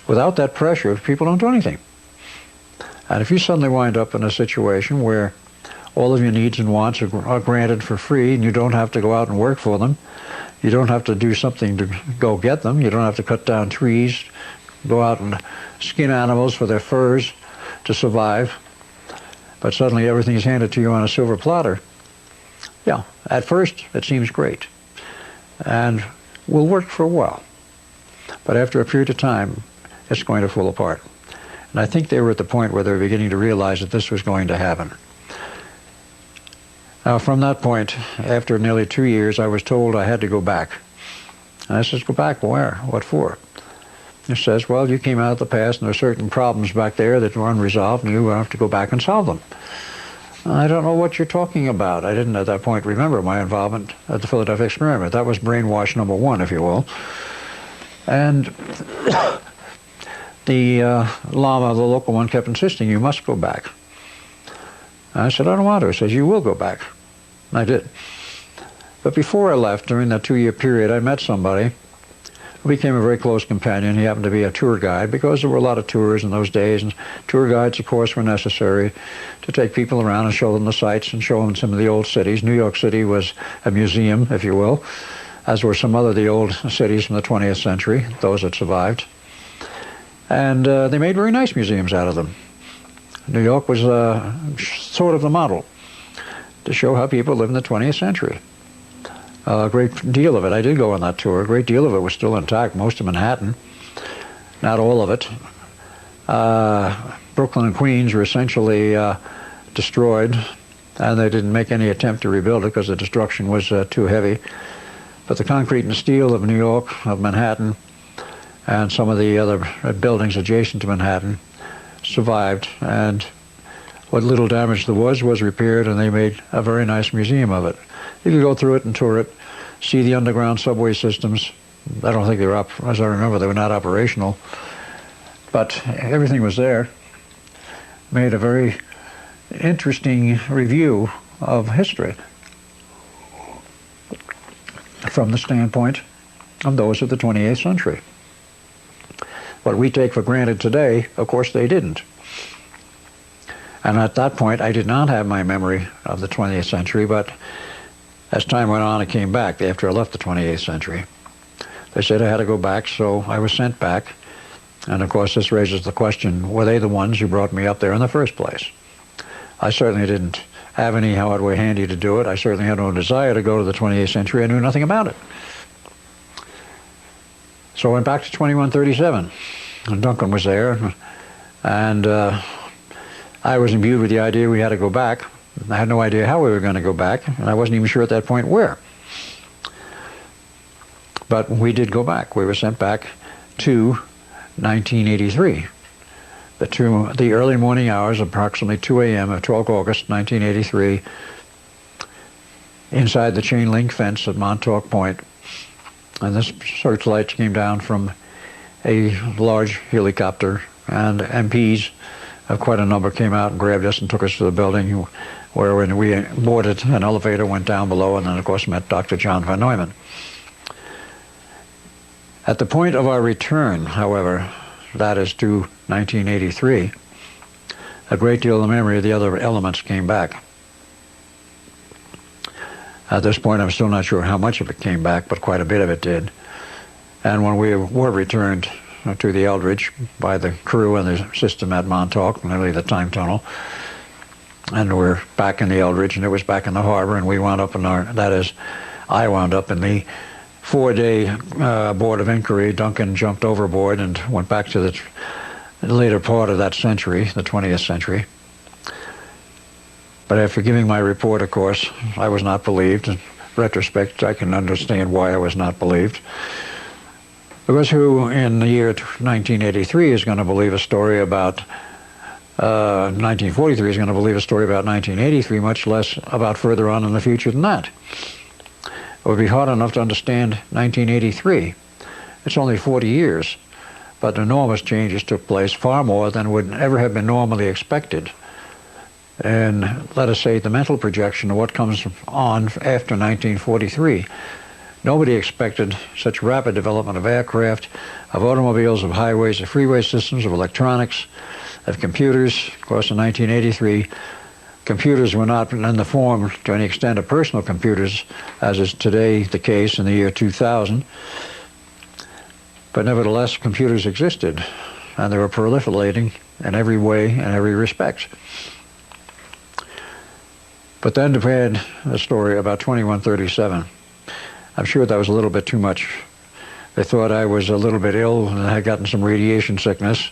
without that pressure, people don't do anything. And if you suddenly wind up in a situation where all of your needs and wants are granted for free, and you don't have to go out and work for them, you don't have to do something to go get them, you don't have to cut down trees, go out and skin animals for their furs to survive, but suddenly everything is handed to you on a silver platter. Yeah, at first it seems great and will work for a while, but after a period of time it's going to fall apart. And I think they were at the point where they were beginning to realize that this was going to happen. Now, from that point, after nearly 2 years, I was told I had to go back. And I says, go back where? What for? He says, well, you came out of the past and there are certain problems back there that were unresolved and you have to go back and solve them. I don't know what you're talking about. I didn't at that point remember my involvement at the Philadelphia experiment. That was brainwash number one, if you will. And the Lama, the local one, kept insisting, you must go back. I said, I don't want to. He says, you will go back. And I did. But before I left, during that 2-year period, I met somebody who became a very close companion. He happened to be a tour guide, because there were a lot of tours in those days, and tour guides, of course, were necessary to take people around and show them the sights and show them some of the old cities. New York City was a museum, if you will, as were some other of the old cities from the 20th century, those that survived. And they made very nice museums out of them. New York was sort of the model to show how people lived in the 20th century. A great deal of it, I did go on that tour, a great deal of it was still intact, most of Manhattan, not all of it. Brooklyn and Queens were essentially destroyed, and they didn't make any attempt to rebuild it because the destruction was too heavy. But the concrete and steel of New York, of Manhattan, and some of the other buildings adjacent to Manhattan survived, and what little damage there was repaired, and they made a very nice museum of it. You could go through it and tour it, see the underground subway systems. I don't think they were as I remember, they were not operational, but everything was there. Made a very interesting review of history from the standpoint of those of the 28th century. What we take for granted today, of course, they didn't. And at that point, I did not have my memory of the 20th century, but as time went on, it came back after I left the 28th century. They said I had to go back, so I was sent back. And of course, this raises the question, were they the ones who brought me up there in the first place? I certainly didn't have any hardware handy to do it. I certainly had no desire to go to the 28th century. I knew nothing about it. So I went back to 2137, and Duncan was there, and I was imbued with the idea we had to go back. I had no idea how we were going to go back, and I wasn't even sure at that point where. But we did go back. We were sent back to 1983. The early morning hours, approximately 2 a.m. of 12 August 1983, inside the chain link fence at Montauk Point. And this searchlight came down from a large helicopter, and MPs of quite a number came out and grabbed us and took us to the building, where when we boarded an elevator, went down below, and then of course met Dr. John von Neumann. At the point of our return, however, that is to 1983, a great deal of the memory of the other elements came back. At this point, I'm still not sure how much of it came back, but quite a bit of it did. And when we were returned to the Eldridge by the crew and the system at Montauk, nearly the time tunnel, and we're back in the Eldridge, and it was back in the harbor, and we wound up in I wound up in the 4-day Board of Inquiry. Duncan jumped overboard and went back to the later part of that century, the 20th century. But after giving my report, of course, I was not believed. In retrospect, I can understand why I was not believed. Because who in the year 1983 is going to believe a story about 1943 is going to believe a story about 1983, much less about further on in the future than that? It would be hard enough to understand 1983. It's only 40 years, but enormous changes took place, far more than would ever have been normally expected. And let us say the mental projection of what comes on after 1943. Nobody expected such rapid development of aircraft, of automobiles, of highways, of freeway systems, of electronics, of computers. Of course, in 1983, computers were not in the form, to any extent, of personal computers, as is today the case in the year 2000. But nevertheless, computers existed, and they were proliferating in every way, in every respect. But then to add a story about 2137, I'm sure that was a little bit too much. They thought I was a little bit ill and had gotten some radiation sickness.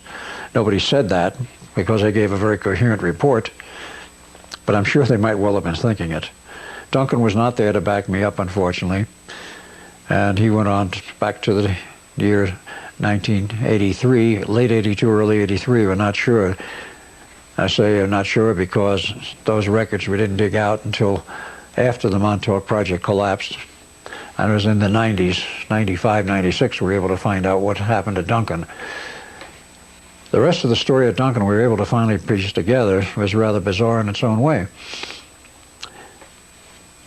Nobody said that because I gave a very coherent report, but I'm sure they might well have been thinking it. Duncan was not there to back me up, unfortunately, and he went on back to the year 1983, late 82, early 83, we're not sure. I say I'm not sure because those records we didn't dig out until after the Montauk project collapsed. And it was in the 90s, 95, 96, we were able to find out what happened to Duncan. The rest of the story of Duncan we were able to finally piece together was rather bizarre in its own way.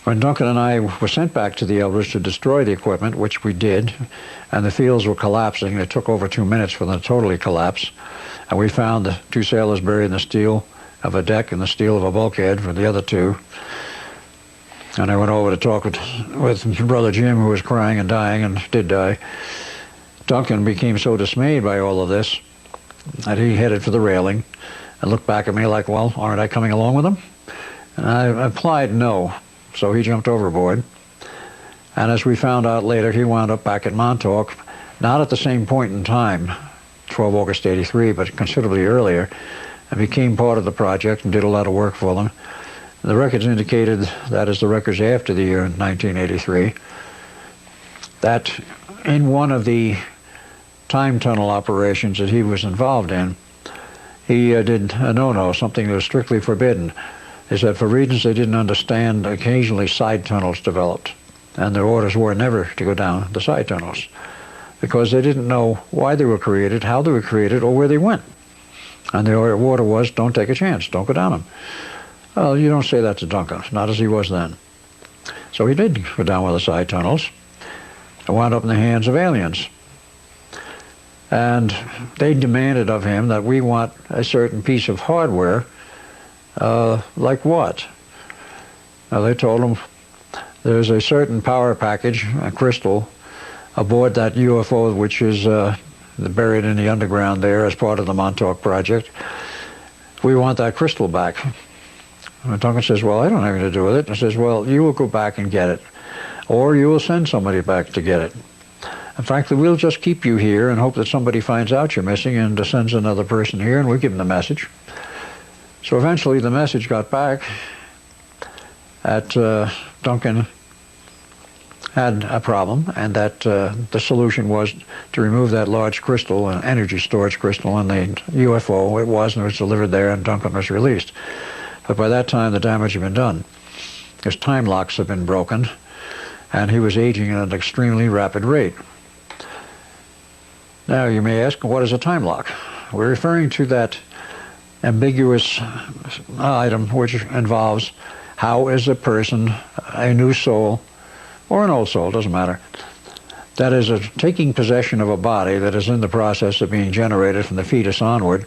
When Duncan and I were sent back to the Elders to destroy the equipment, which we did, and the fields were collapsing, it took over 2 minutes for them to totally collapse, and we found the 2 sailors buried in the steel of a deck and the steel of a bulkhead for the other 2. And I went over to talk with Brother Jim, who was crying and dying, and did die. Duncan became so dismayed by all of this that he headed for the railing and looked back at me like, well, aren't I coming along with him? And I implied no, so he jumped overboard. And as we found out later, he wound up back at Montauk, not at the same point in time, 12 August 83, but considerably earlier, and became part of the project and did a lot of work for them. The records indicated, that is the records after the year 1983, that in one of the time tunnel operations that he was involved in, he did a no-no, something that was strictly forbidden. Is that for reasons they didn't understand, occasionally side tunnels developed, and their orders were never to go down the side tunnels because they didn't know why they were created, how they were created, or where they went. And the order was, don't take a chance, don't go down them. Well, you don't say that to Duncan, not as he was then. So he did go down one of the side tunnels and wound up in the hands of aliens. And they demanded of him that we want a certain piece of hardware. Like what? Now they told him there's a certain power package, a crystal, aboard that UFO, which is buried in the underground there as part of the Montauk project. We want that crystal back. And Duncan says, well, I don't have anything to do with it. And says, well, you will go back and get it, or you will send somebody back to get it. And frankly, we'll just keep you here and hope that somebody finds out you're missing and sends another person here, and we give them the message. So eventually the message got back that Duncan had a problem, and that the solution was to remove that large crystal, an energy storage crystal, in the UFO. It was, and it was delivered there, and Duncan was released. But by that time, the damage had been done. His time locks had been broken, and he was aging at an extremely rapid rate. Now, you may ask, what is a time lock? We're referring to that ambiguous item which involves how is a person, a new soul, or an old soul, doesn't matter, that is taking possession of a body that is in the process of being generated from the fetus onward.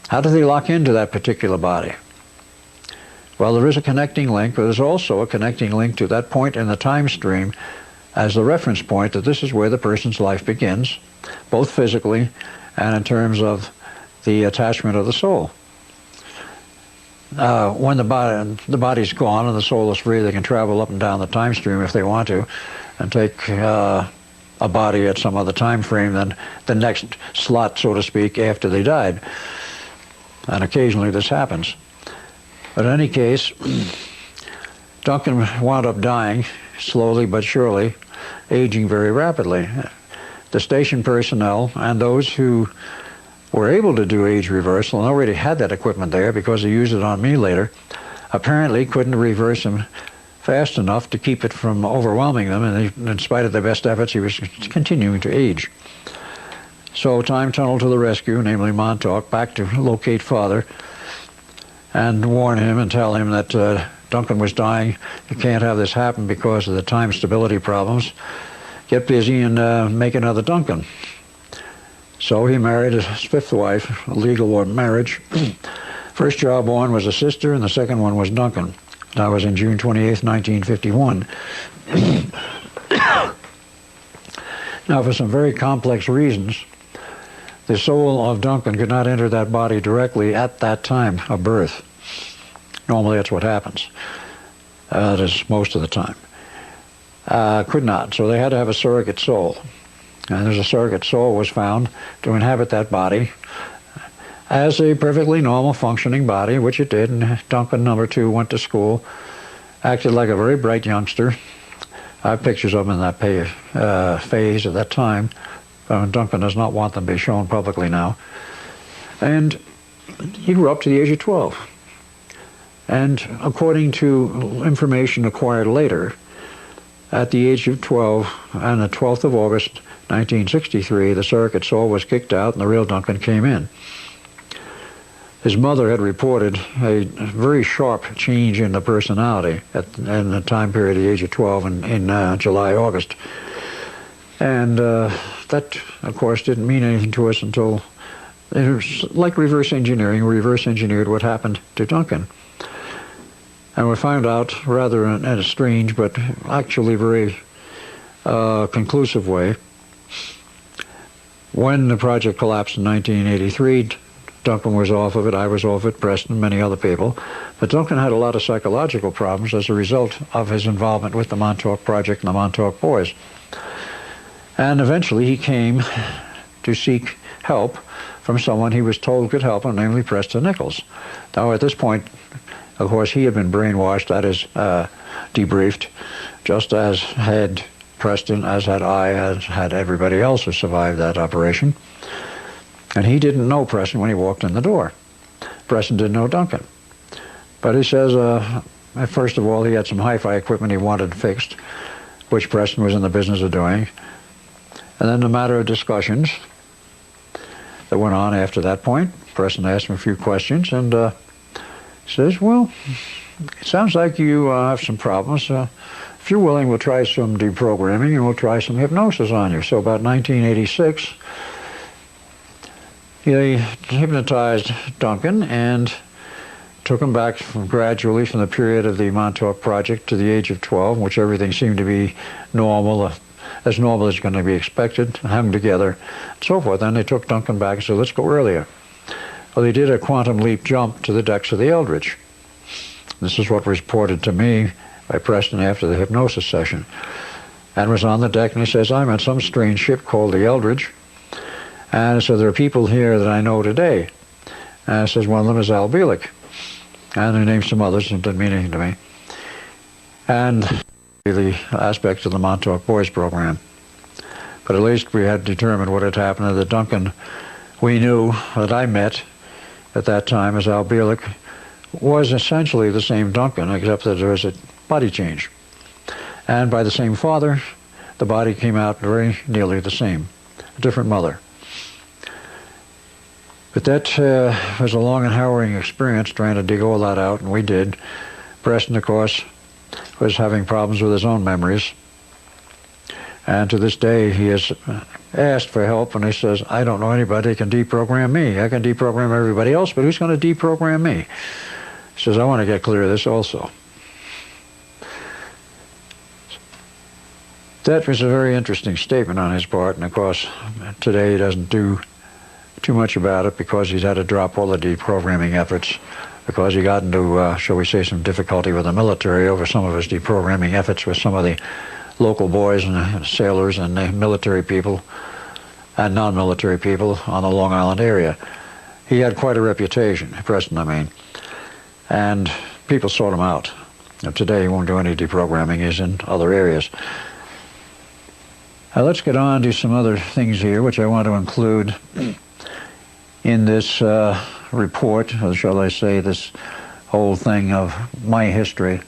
How do they lock into that particular body? Well, there is a connecting link, but there's also a connecting link to that point in the time stream as the reference point that this is where the person's life begins, both physically and in terms of the attachment of the soul. When the body's gone and the soul is free, they can travel up and down the time stream if they want to, and take a body at some other time frame than the next slot, so to speak, after they died. And occasionally this happens. But in any case, Duncan wound up dying slowly but surely, aging very rapidly. The station personnel and those who were able to do age reversal and already had that equipment there because they used it on me later, apparently couldn't reverse him fast enough to keep it from overwhelming them, and in spite of their best efforts, he was continuing to age. So time tunnel to the rescue, namely Montauk, back to locate Father and warn him and tell him that Duncan was dying. You can't have this happen because of the time stability problems. Get busy and make another Duncan. So he married his fifth wife, a legal marriage. First child born was a sister, and the second one was Duncan. That was in June 28th, 1951. Now, for some very complex reasons, the soul of Duncan could not enter that body directly at that time of birth. Normally that's what happens. That is most of the time. Could not, so they had to have a surrogate soul. And there's a surrogate soul was found to inhabit that body as a perfectly normal functioning body, which it did, and Duncan #2 went to school, acted like a very bright youngster. I have pictures of him in that phase at that time. Duncan does not want them to be shown publicly now. And he grew up to the age of 12. And according to information acquired later, at the age of 12, on the 12th of August, 1963, the surrogate soul was kicked out and the real Duncan came in. His mother had reported a very sharp change in the personality in the time period of the age of 12 in July, August. And that, of course, didn't mean anything to us until, it was like reverse engineering, we reverse engineered what happened to Duncan. And we found out, rather in a strange but actually very conclusive way, when the project collapsed in 1983, Duncan was off of it, I was off it, Preston, many other people. But Duncan had a lot of psychological problems as a result of his involvement with the Montauk Project and the Montauk Boys. And eventually he came to seek help from someone he was told could help him, namely Preston Nichols. Now at this point, of course, he had been brainwashed, that is, debriefed, just as had Preston, as had I, as had everybody else who survived that operation. And he didn't know Preston when he walked in the door. Preston didn't know Duncan. But he says, first of all, he had some hi-fi equipment he wanted fixed, which Preston was in the business of doing. And then a matter of discussions that went on after that point. Preston asked him a few questions, and says, well, it sounds like you have some problems. If you're willing, we'll try some deprogramming and we'll try some hypnosis on you. So about 1986, he hypnotized Duncan and took him back gradually from the period of the Montauk Project to the age of 12, in which everything seemed to be normal, as normal as going to be expected, hung together, and so forth. Then they took Duncan back and said, let's go earlier. Well, they did a quantum leap jump to the decks of the Eldridge. This is what was reported to me by Preston after the hypnosis session. And was on the deck, and he says, I'm on some strange ship called the Eldridge. And so there are people here that I know today. And he says, one of them is Al Bielek. And he named some others, and it didn't mean anything to me. And the aspects of the Montauk Boys program. But at least we had determined what had happened to the Duncan we knew, that I met at that time as Al Bielek, was essentially the same Duncan, except that there was a body change. And by the same father, the body came out very nearly the same, a different mother. But that was a long and harrowing experience trying to dig all that out, and we did. Preston, of course, was having problems with his own memories. And to this day, he has asked for help, and he says, I don't know anybody that can deprogram me. I can deprogram everybody else, but who's going to deprogram me? He says, I want to get clear of this also. That was a very interesting statement on his part, and of course, today he doesn't do too much about it because he's had to drop all the deprogramming efforts because he got into, shall we say, some difficulty with the military over some of his deprogramming efforts with some of the local boys and sailors and the military people and non-military people on the Long Island area. He had quite a reputation, Preston, I mean, and people sought him out. And today he won't do any deprogramming, he's in other areas. Now let's get on to some other things here which I want to include in this report, or shall I say this whole thing of my history.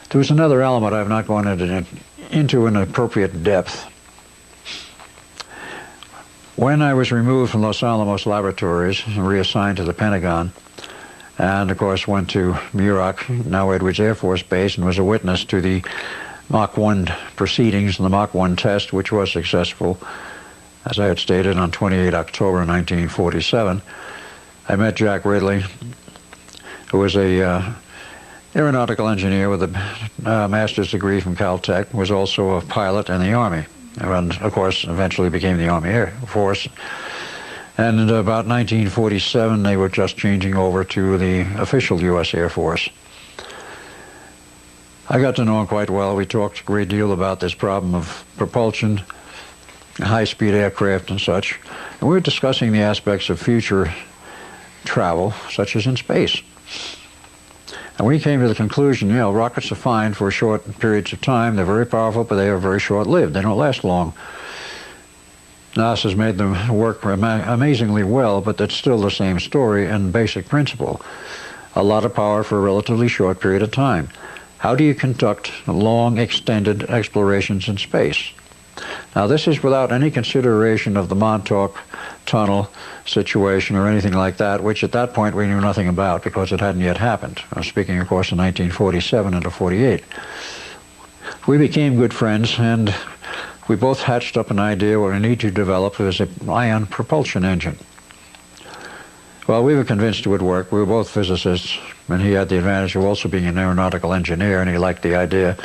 There was another element I've not gone into in appropriate depth. When I was removed from Los Alamos Laboratories and reassigned to the Pentagon, and of course went to Muroc, now Edwards Air Force Base, and was a witness to the Mach 1 proceedings and the Mach 1 test, which was successful, as I had stated, on 28 October 1947, I met Jack Ridley, who was a aeronautical engineer with a master's degree from Caltech, was also a pilot in the Army. and of course eventually became the Army Air Force. And in about 1947, they were just changing over to the official U.S. Air Force. I got to know him quite well. We talked a great deal about this problem of propulsion, high-speed aircraft and such. And we were discussing the aspects of future travel, such as in space. And we came to the conclusion, you know, rockets are fine for short periods of time. They're very powerful, but they are very short-lived. They don't last long. NASA's made them work amazingly well, but that's still the same story and basic principle. A lot of power for a relatively short period of time. How do you conduct long, extended explorations in space? Now, this is without any consideration of the Montauk Tunnel situation or anything like that, which at that point we knew nothing about because it hadn't yet happened. I'm speaking, of course, in 1947 and 48. We became good friends, and we both hatched up an idea what we need to develop is an ion propulsion engine. Well, we were convinced it would work. We were both physicists, and he had the advantage of also being an aeronautical engineer, and he liked the idea.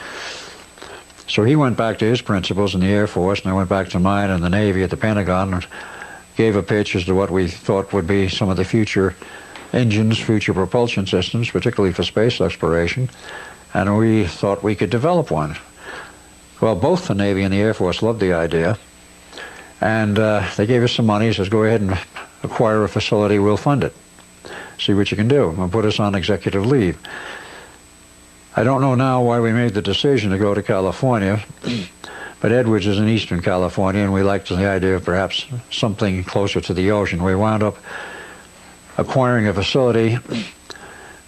So he went back to his principles in the Air Force, and I went back to mine in the Navy at the Pentagon, and gave a pitch as to what we thought would be some of the future engines, future propulsion systems, particularly for space exploration, and we thought we could develop one. Well, both the Navy and the Air Force loved the idea, and they gave us some money, says, go ahead and acquire a facility, we'll fund it. See what you can do, and put us on executive leave. I don't know now why we made the decision to go to California, but Edwards is in Eastern California, and we liked the idea of perhaps something closer to the ocean. We wound up acquiring a facility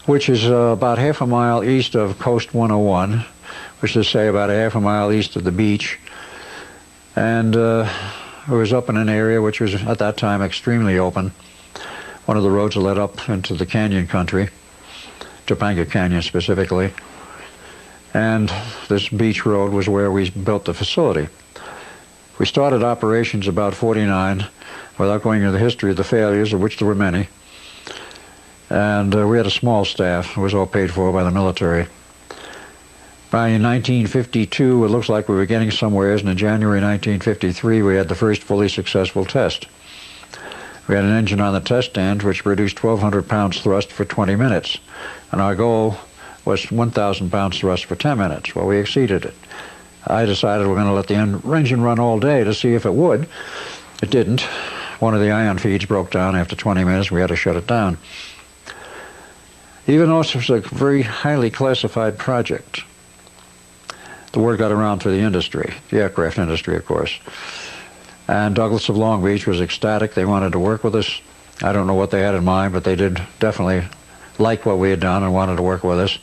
which is about half a mile east of Coast 101, which is, say, about a half a mile east of the beach. And it was up in an area which was, at that time, extremely open. One of the roads that led up into the canyon country, Topanga Canyon specifically. And this beach road was where we built the facility. We started operations about 49, without going into the history of the failures, of which there were many. And we had a small staff. It was all paid for by the military. By 1952, it looks like we were getting somewhere, and in January 1953, we had the first fully successful test. We had an engine on the test stand which produced 1,200 pounds thrust for 20 minutes, and our goal was 1,000 pounds thrust for 10 minutes. Well, we exceeded it. I decided we're going to let the engine run all day to see if it would. It didn't. One of the ion feeds broke down after 20 minutes. We had to shut it down. Even though it was a very highly classified project, the word got around through the industry, the aircraft industry, of course. And Douglas of Long Beach was ecstatic. They wanted to work with us. I don't know what they had in mind, but they did definitely like what we had done and wanted to work with us.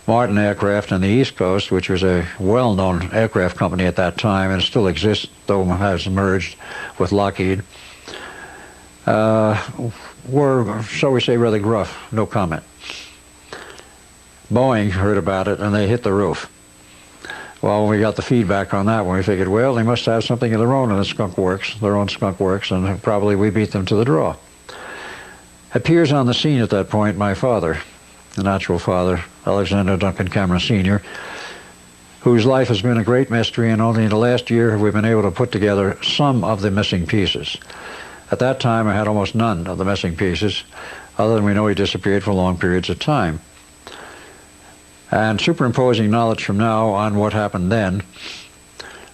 Martin Aircraft on the East Coast, which was a well-known aircraft company at that time, and it still exists, though has merged with Lockheed, were, shall we say, rather gruff. No comment. Boeing heard about it, and they hit the roof. Well, when we got the feedback on that one, we figured, well, they must have something of their own in the skunk works, their own skunk works, and probably we beat them to the draw. Appears on the scene at that point my father, the natural father, Alexander Duncan Cameron Sr., whose life has been a great mystery, and only in the last year have we been able to put together some of the missing pieces. At that time, I had almost none of the missing pieces, other than we know he disappeared for long periods of time. And superimposing knowledge from now on what happened then,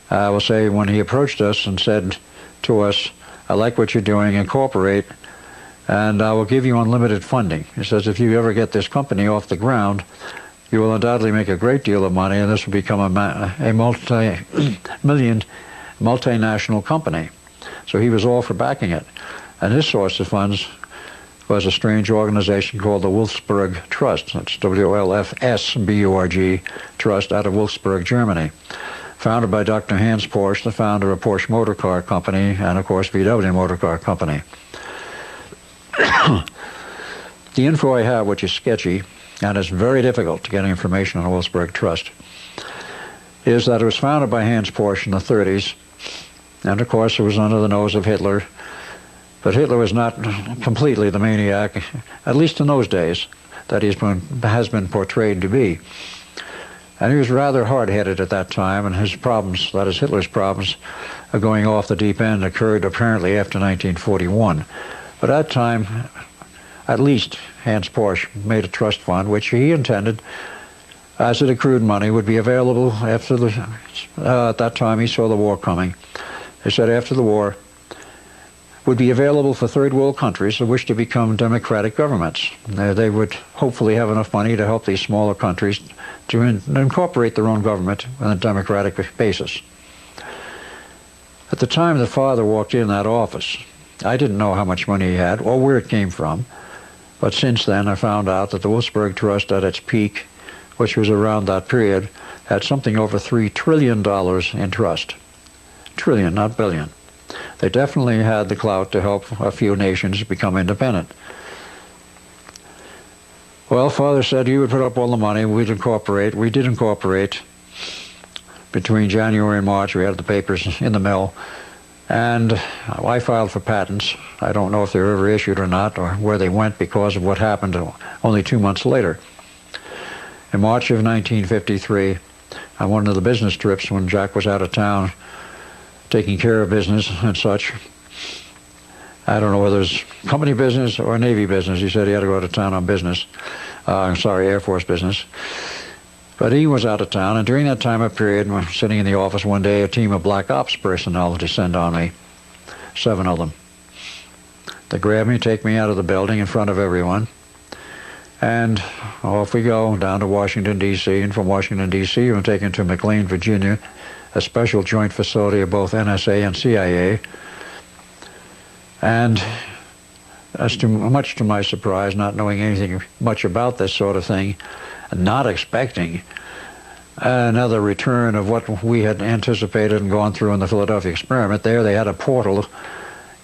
I will say when he approached us and said to us, I like what you're doing, incorporate, and I will give you unlimited funding. He says, if you ever get this company off the ground, you will undoubtedly make a great deal of money, and this will become a multi-million, multinational company. So he was all for backing it. And his source of funds was a strange organization called the Wolfsburg Trust. That's WLFSBURG Trust out of Wolfsburg, Germany. Founded by Dr. Hans Porsche, the founder of Porsche Motor Car Company, and of course VW Motor Car Company. The info I have, which is sketchy, and it's very difficult to get information on the Wolfsburg Trust, is that it was founded by Hans Porsche in the 30s, and of course it was under the nose of Hitler. But Hitler was not completely the maniac, at least in those days, that he has been portrayed to be. And he was rather hard-headed at that time, and his problems, that is Hitler's problems, of going off the deep end occurred apparently after 1941. But at that time, at least Hans Porsche made a trust fund, which he intended, as it accrued money, would be available after the, at that time he saw the war coming. He said after the war, would be available for third world countries who wish to become democratic governments. They would hopefully have enough money to help these smaller countries to incorporate their own government on a democratic basis. At the time the father walked in that office, I didn't know how much money he had or where it came from, but since then I found out that the Wolfsburg Trust at its peak, which was around that period, had something over $3 trillion in trust. Trillion, not billion. They definitely had the clout to help a few nations become independent. Well, Father said he would put up all the money, we'd incorporate. We did incorporate. Between January and March, we had the papers in the mill, and I filed for patents. I don't know if they were ever issued or not, or where they went because of what happened only 2 months later. In March of 1953, on one of the business trips when Jack was out of town, taking care of business and such. I don't know whether it was company business or Navy business. He said he had to go out of town on business. Air Force business. But he was out of town, and during that time of period, we were sitting in the office one day, a team of Black Ops personnel descend on me, 7 of them. They grab me, take me out of the building in front of everyone, and off we go down to Washington, D.C., and from Washington, D.C., we're taken to McLean, Virginia, a special joint facility of both NSA and CIA. And much to my surprise, not knowing anything much about this sort of thing, not expecting another return of what we had anticipated and gone through in the Philadelphia experiment, there they had a portal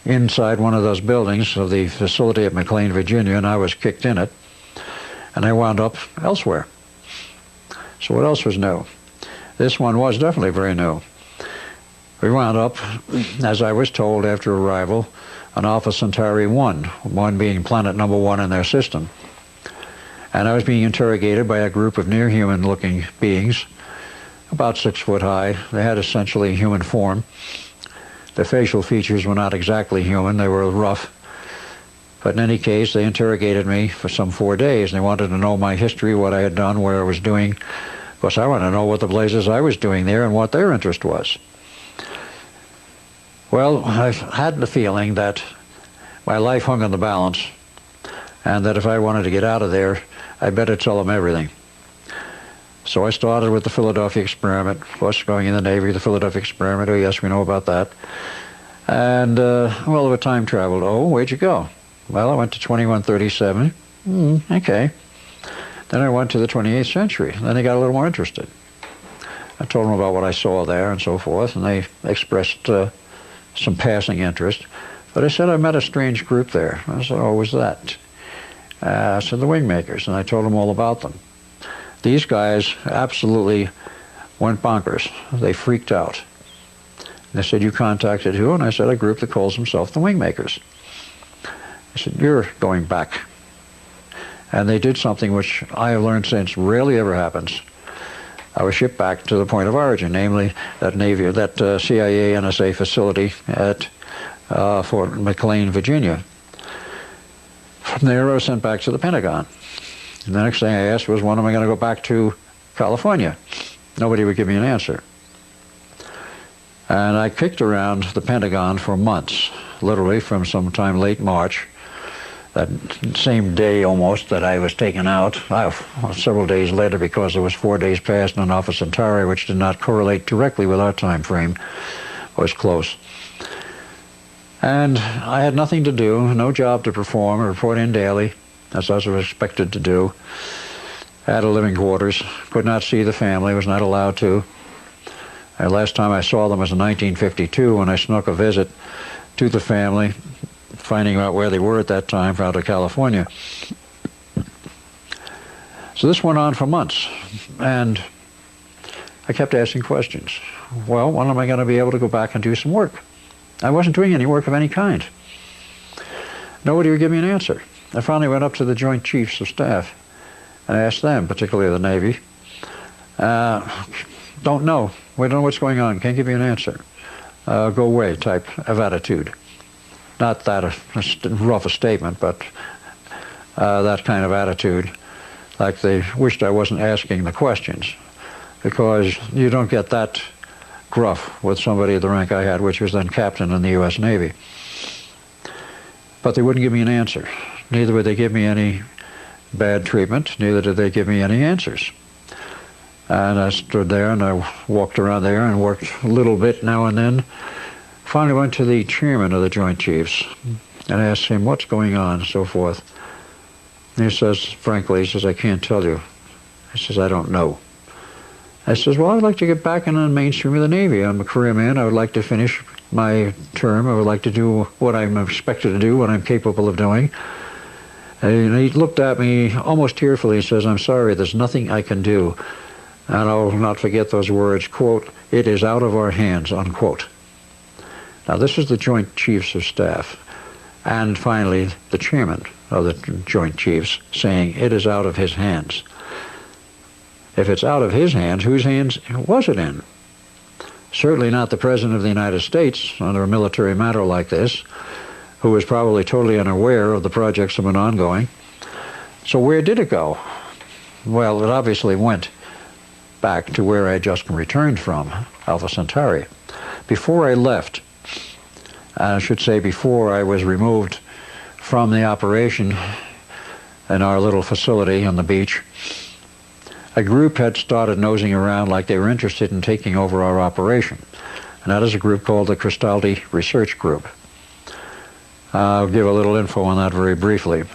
inside one of those buildings of the facility at McLean, Virginia, and I was kicked in it, and I wound up elsewhere. So what else was new? This one was definitely very new. We wound up, as I was told after arrival, on Alpha Centauri 1 being planet number 1 in their system. And I was being interrogated by a group of near-human-looking beings, about 6 foot high. They had essentially human form. Their facial features were not exactly human, they were rough. But in any case, they interrogated me for some 4 days. They wanted to know my history, what I had done, what I was doing. Of course, I wanted to know what the blazes I was doing there and what their interest was. Well, I've had the feeling that my life hung on the balance, and that if I wanted to get out of there, I better tell them everything. So I started with the Philadelphia experiment, of course, going in the Navy, the Philadelphia experiment. Oh, yes, we know about that. And, well, over time traveled. Oh, where'd you go? Well, I went to 2137. Okay. Then I went to the 28th century. Then they got a little more interested. I told them about what I saw there and so forth, and they expressed some passing interest. But I said I met a strange group there. I said, oh, what was that? I said, the Wingmakers, and I told them all about them. These guys absolutely went bonkers. They freaked out. They said, you contacted who? And I said, a group that calls themselves the Wingmakers. I said, you're going back. And they did something which I have learned since rarely ever happens. I was shipped back to the point of origin, namely that CIA NSA facility at Fort McLean, Virginia. From there, I was sent back to the Pentagon. And the next thing I asked was, when am I going to go back to California? Nobody would give me an answer. And I kicked around the Pentagon for months, literally from sometime late March. That same day almost that I was taken out, several days later, because there was 4 days past on Alpha Centauri, which did not correlate directly with our time frame, was close. And I had nothing to do, no job to perform, report in daily, as I was expected to do. I had a living quarters, could not see the family, was not allowed to. The last time I saw them was in 1952 when I snuck a visit to the family, finding out where they were at that time, out of California. So this went on for months, and I kept asking questions. Well, when am I going to be able to go back and do some work? I wasn't doing any work of any kind. Nobody would give me an answer. I finally went up to the Joint Chiefs of Staff and asked them, particularly the Navy, Don't know. We don't know what's going on. Can't give you an answer. Go away type of attitude. Not that rough a statement, but that kind of attitude. Like they wished I wasn't asking the questions, because you don't get that gruff with somebody at the rank I had, which was then captain in the U.S. Navy. But they wouldn't give me an answer. Neither would they give me any bad treatment, neither did they give me any answers. And I stood there and I walked around there and worked a little bit now and then. Finally went to the chairman of the Joint Chiefs and asked him what's going on and so forth. And he says, frankly, he says, I can't tell you. He says, I don't know. I says, well, I'd like to get back in the mainstream of the Navy. I'm a career man. I would like to finish my term. I would like to do what I'm expected to do, what I'm capable of doing. And he looked at me almost tearfully and says, I'm sorry, there's nothing I can do. And I'll not forget those words, quote, it is out of our hands, unquote. Now, this is the Joint Chiefs of Staff. And finally, the chairman of the Joint Chiefs saying it is out of his hands. If it's out of his hands, whose hands was it in? Certainly not the President of the United States under a military matter like this, who was probably totally unaware of the projects that have been ongoing. So where did it go? Well, it obviously went back to where I had just returned from, Alpha Centauri. Before I left, I should say before I was removed from the operation in our little facility on the beach, a group had started nosing around like they were interested in taking over our operation. And that is a group called the Cristaldi Research Group. I'll give a little info on that very briefly.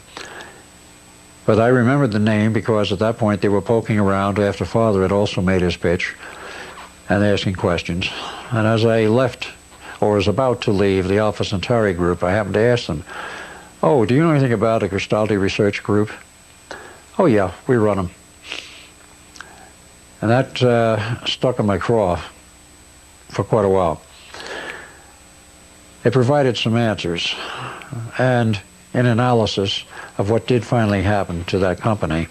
But I remembered the name because at that point they were poking around after Father had also made his pitch and asking questions. And as I left, or was about to leave the Alpha Centauri group, I happened to ask them, oh, do you know anything about the Cristaldi Research Group? Oh yeah, we run them. And that stuck in my craw for quite a while. It provided some answers and an analysis of what did finally happen to that company.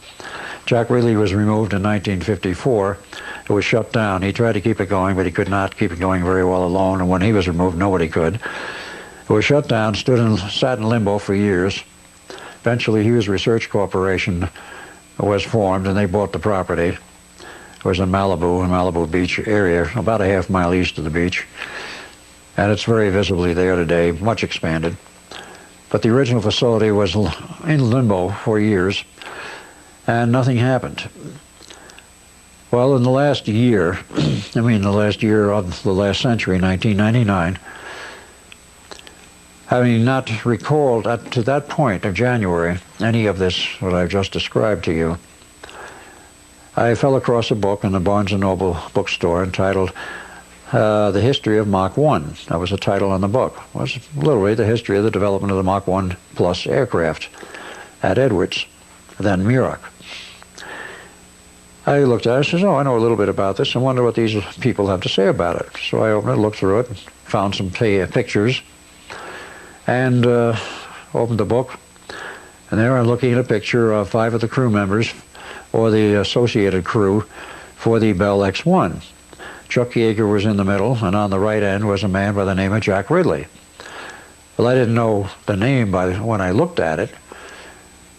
Jack Ridley was removed in 1954. It was shut down. He tried to keep it going, but he could not keep it going very well alone, and when he was removed, nobody could. It was shut down, sat in limbo for years. Eventually, Hughes Research Corporation was formed, and they bought the property. It was in Malibu Beach area, about a half-mile east of the beach. And it's very visibly there today, much expanded. But the original facility was in limbo for years, and nothing happened. Well, in the last year, the last year of the last century, 1999, having not recalled to that point of January any of this, what I've just described to you, I fell across a book in the Barnes & Noble bookstore entitled The History of Mach 1. That was the title on the book. It was literally the history of the development of the Mach 1 plus aircraft at Edwards, then Muroc. I looked at it and said, oh, I know a little bit about this. I wonder what these people have to say about it. So I opened it, looked through it, found some pictures, and opened the book. And there I'm looking at a picture of 5 of the crew members, or the associated crew, for the Bell X-1. Chuck Yeager was in the middle, and on the right end was a man by the name of Jack Ridley. Well, I didn't know the name when I looked at it.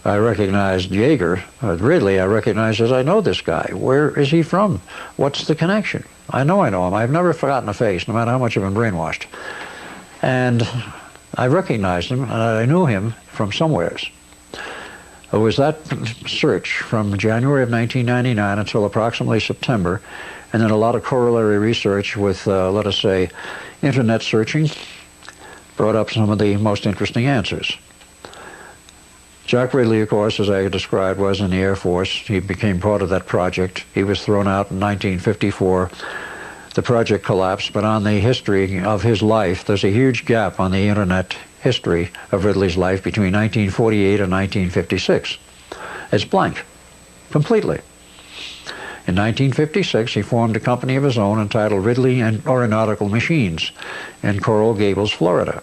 I recognized Yeager. Ridley, I recognized as I know this guy. Where is he from? What's the connection? I know him. I've never forgotten a face, no matter how much I've been brainwashed. And I recognized him, and I knew him from somewheres. It was that search from January of 1999 until approximately September, and then a lot of corollary research with, let us say, internet searching, brought up some of the most interesting answers. Jack Ridley, of course, as I described, was in the Air Force. He became part of that project. He was thrown out in 1954. The project collapsed, but on the history of his life, there's a huge gap on the internet history of Ridley's life between 1948 and 1956. It's blank, completely. In 1956, he formed a company of his own entitled Ridley and Aeronautical Machines in Coral Gables, Florida.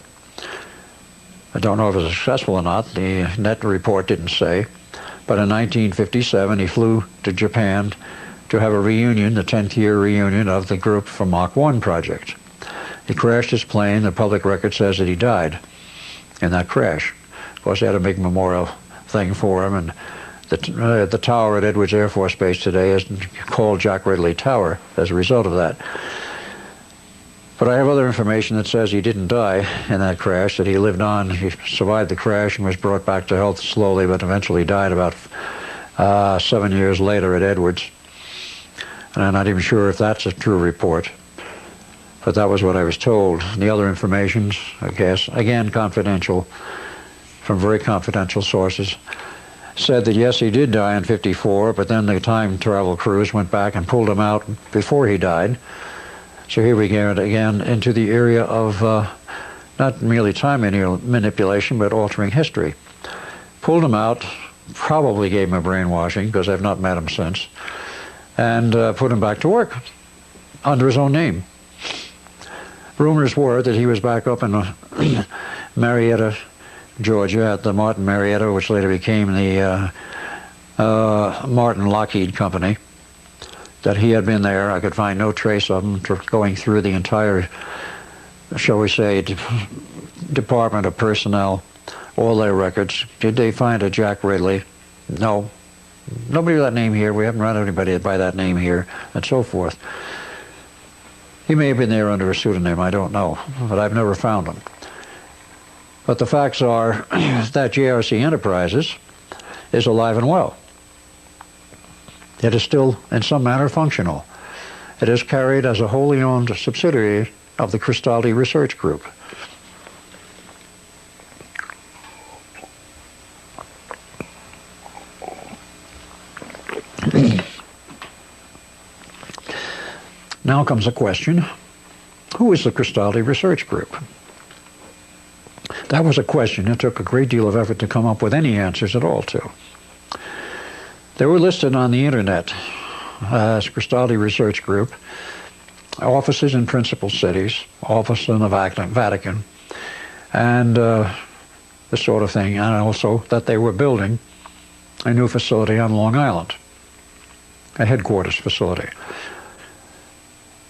I don't know if it was successful or not. The net report didn't say. But in 1957, he flew to Japan to have a reunion, the 10th year reunion of the group from Mach 1 project. He crashed his plane. The public record says that he died in that crash. Of course, they had a big memorial thing for him, and the tower at Edwards Air Force Base today is called Jack Ridley Tower as a result of that. But I have other information that says he didn't die in that crash, that he lived on. He survived the crash and was brought back to health slowly, but eventually died about 7 years later at Edwards. And I'm not even sure if that's a true report, but that was what I was told. And the other information, I guess, again confidential, from very confidential sources, said that yes, he did die in '54, but then the time travel crews went back and pulled him out before he died. So here we get again into the area of not merely time manipulation, but altering history. Pulled him out, probably gave him a brainwashing, because I've not met him since, and put him back to work under his own name. Rumors were that he was back up in Marietta, Georgia, at the Martin Marietta, which later became the Martin Lockheed Company, that he had been there. I could find no trace of him going through the entire, shall we say, Department of Personnel, all their records. Did they find a Jack Ridley? No. Nobody with that name here. We haven't run anybody by that name here, and so forth. He may have been there under a pseudonym, I don't know, but I've never found him. But the facts are that JRC Enterprises is alive and well. It is still, in some manner, functional. It is carried as a wholly owned subsidiary of the Cristaldi Research Group. Now comes a question: who is the Cristaldi Research Group? That was a question it took a great deal of effort to come up with any answers at all to. They were listed on the internet as Cristaldi Research Group, offices in principal cities, office in the Vatican, and this sort of thing, and also that they were building a new facility on Long Island, a headquarters facility.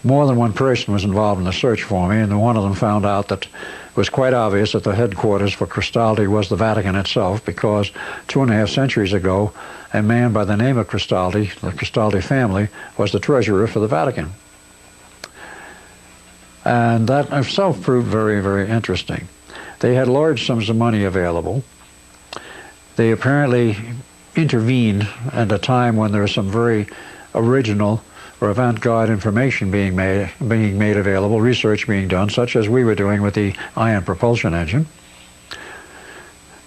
More than one person was involved in the search for me, and one of them found out that it was quite obvious that the headquarters for Cristaldi was the Vatican itself, because 2.5 centuries ago, a man by the name of Cristaldi, the Cristaldi family, was the treasurer for the Vatican. And that itself proved very, very interesting. They had large sums of money available. They apparently intervened at a time when there was some very original or avant-garde information being made available, research being done, such as we were doing with the ion propulsion engine.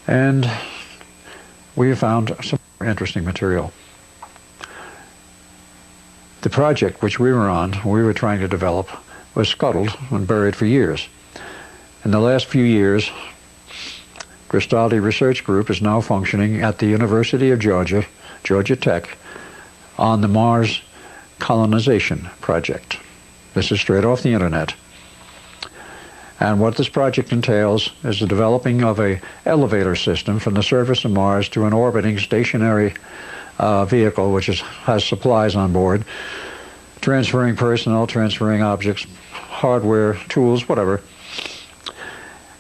And we found some interesting material. The project which we were trying to develop, was scuttled and buried for years. In the last few years, Cristaldi Research Group is now functioning at the University of Georgia, Georgia Tech, on the Mars colonization project. This is straight off the internet. And what this project entails is the developing of an elevator system from the surface of Mars to an orbiting stationary vehicle which has supplies on board, transferring personnel, transferring objects, hardware, tools, whatever.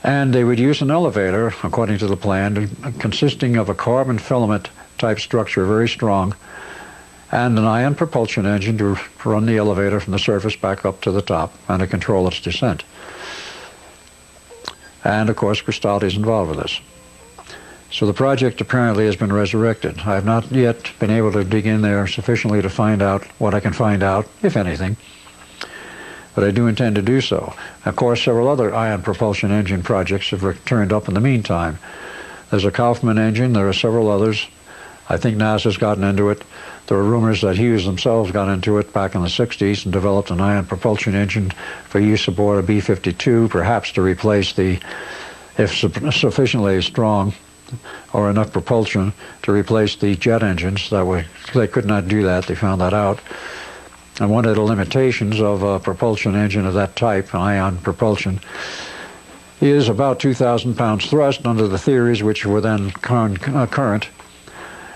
And they would use an elevator, according to the plan, consisting of a carbon filament type structure, very strong, and an ion propulsion engine to run the elevator from the surface back up to the top and to control its descent. And of course, Cristaldi is involved with this. So the project apparently has been resurrected. I have not yet been able to dig in there sufficiently to find out what I can find out, if anything, but I do intend to do so. Of course, several other ion propulsion engine projects have turned up in the meantime. There's a Kaufman engine, there are several others. I think NASA's gotten into it. There were rumors that Hughes themselves got into it back in the 60s and developed an ion propulsion engine for use aboard a B-52, perhaps to replace the, if sufficiently strong or enough propulsion, to replace the jet engines. That way, they could not do that. They found that out. And one of the limitations of a propulsion engine of that type, ion propulsion, is about 2,000 pounds thrust under the theories which were then current.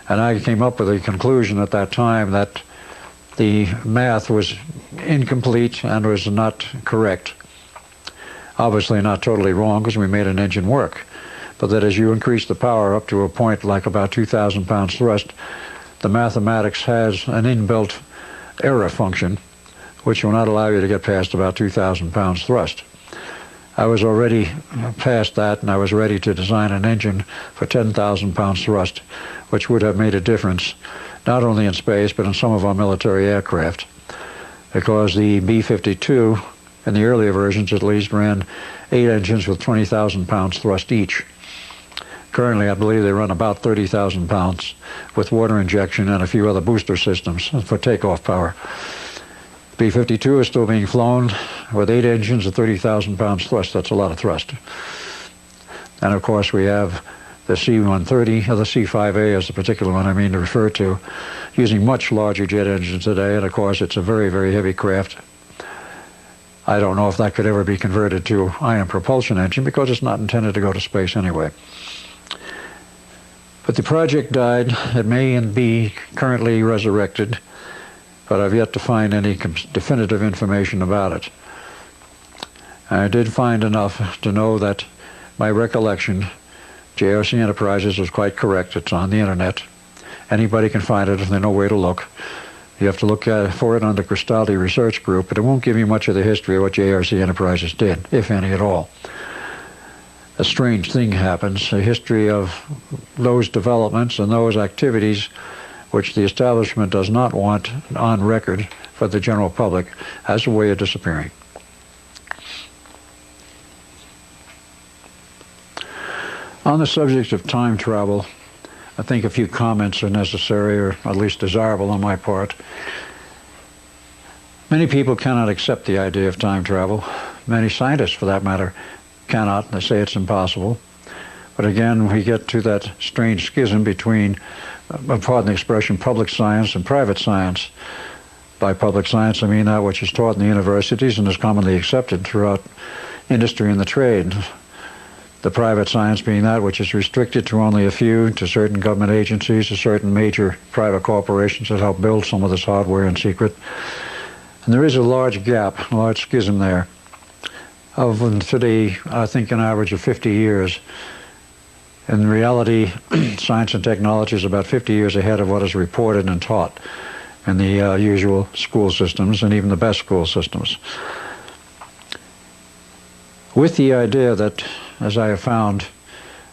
And I came up with a conclusion at that time that the math was incomplete and was not correct. Obviously not totally wrong, because we made an engine work, but that as you increase the power up to a point like about 2,000 pounds thrust, the mathematics has an inbuilt error function which will not allow you to get past about 2,000 pounds thrust. I was already past that, and I was ready to design an engine for 10,000 pounds thrust, which would have made a difference not only in space but in some of our military aircraft, because the B-52, in the earlier versions at least, ran 8 engines with 20,000 pounds thrust each. Currently, I believe they run about 30,000 pounds with water injection and a few other booster systems for takeoff power. B-52 is still being flown with 8 engines at 30,000 pounds thrust. That's a lot of thrust. And of course, we have the C-130, or the C-5A is the particular one I mean to refer to, using much larger jet engines today, and of course it's a very, very heavy craft. I don't know if that could ever be converted to ion propulsion engine, because it's not intended to go to space anyway. But the project died. It may be currently resurrected, but I've yet to find any definitive information about it. I did find enough to know that my recollection, JRC Enterprises, was quite correct. It's on the internet. Anybody can find it if they know where to look. You have to look for it on the Cristaldi Research Group, but it won't give you much of the history of what JRC Enterprises did, if any at all. A strange thing happens, a history of those developments and those activities which the establishment does not want on record for the general public, has a way of disappearing. On the subject of time travel, I think a few comments are necessary, or at least desirable on my part. Many people cannot accept the idea of time travel. Many scientists, for that matter, cannot. They say it's impossible. But again, we get to that strange schism between, pardon the expression, public science and private science. By public science, I mean that which is taught in the universities and is commonly accepted throughout industry and the trade. The private science being that which is restricted to only a few, to certain government agencies, to certain major private corporations that help build some of this hardware in secret. And there is a large gap, a large schism there, of today, I think, an average of 50 years. In reality, science and technology is about 50 years ahead of what is reported and taught in the usual school systems, and even the best school systems. With the idea that, as I have found,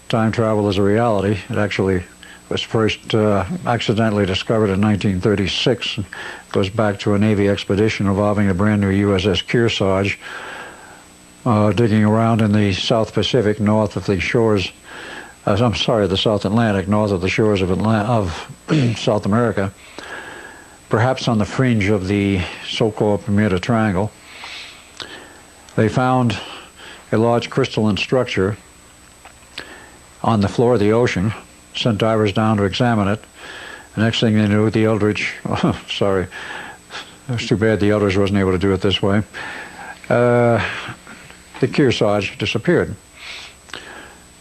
time travel is a reality, it actually was first accidentally discovered in 1936. It goes back to a Navy expedition involving a brand new USS Kearsarge, digging around in the South Pacific, north of the shores, the South Atlantic, north of the shores of South America, perhaps on the fringe of the so-called Bermuda Triangle. They found a large crystalline structure on the floor of the ocean, sent divers down to examine it. The next thing they knew, the Eldridge, sorry, it was too bad the Eldridge wasn't able to do it this way, the Kearsarge disappeared.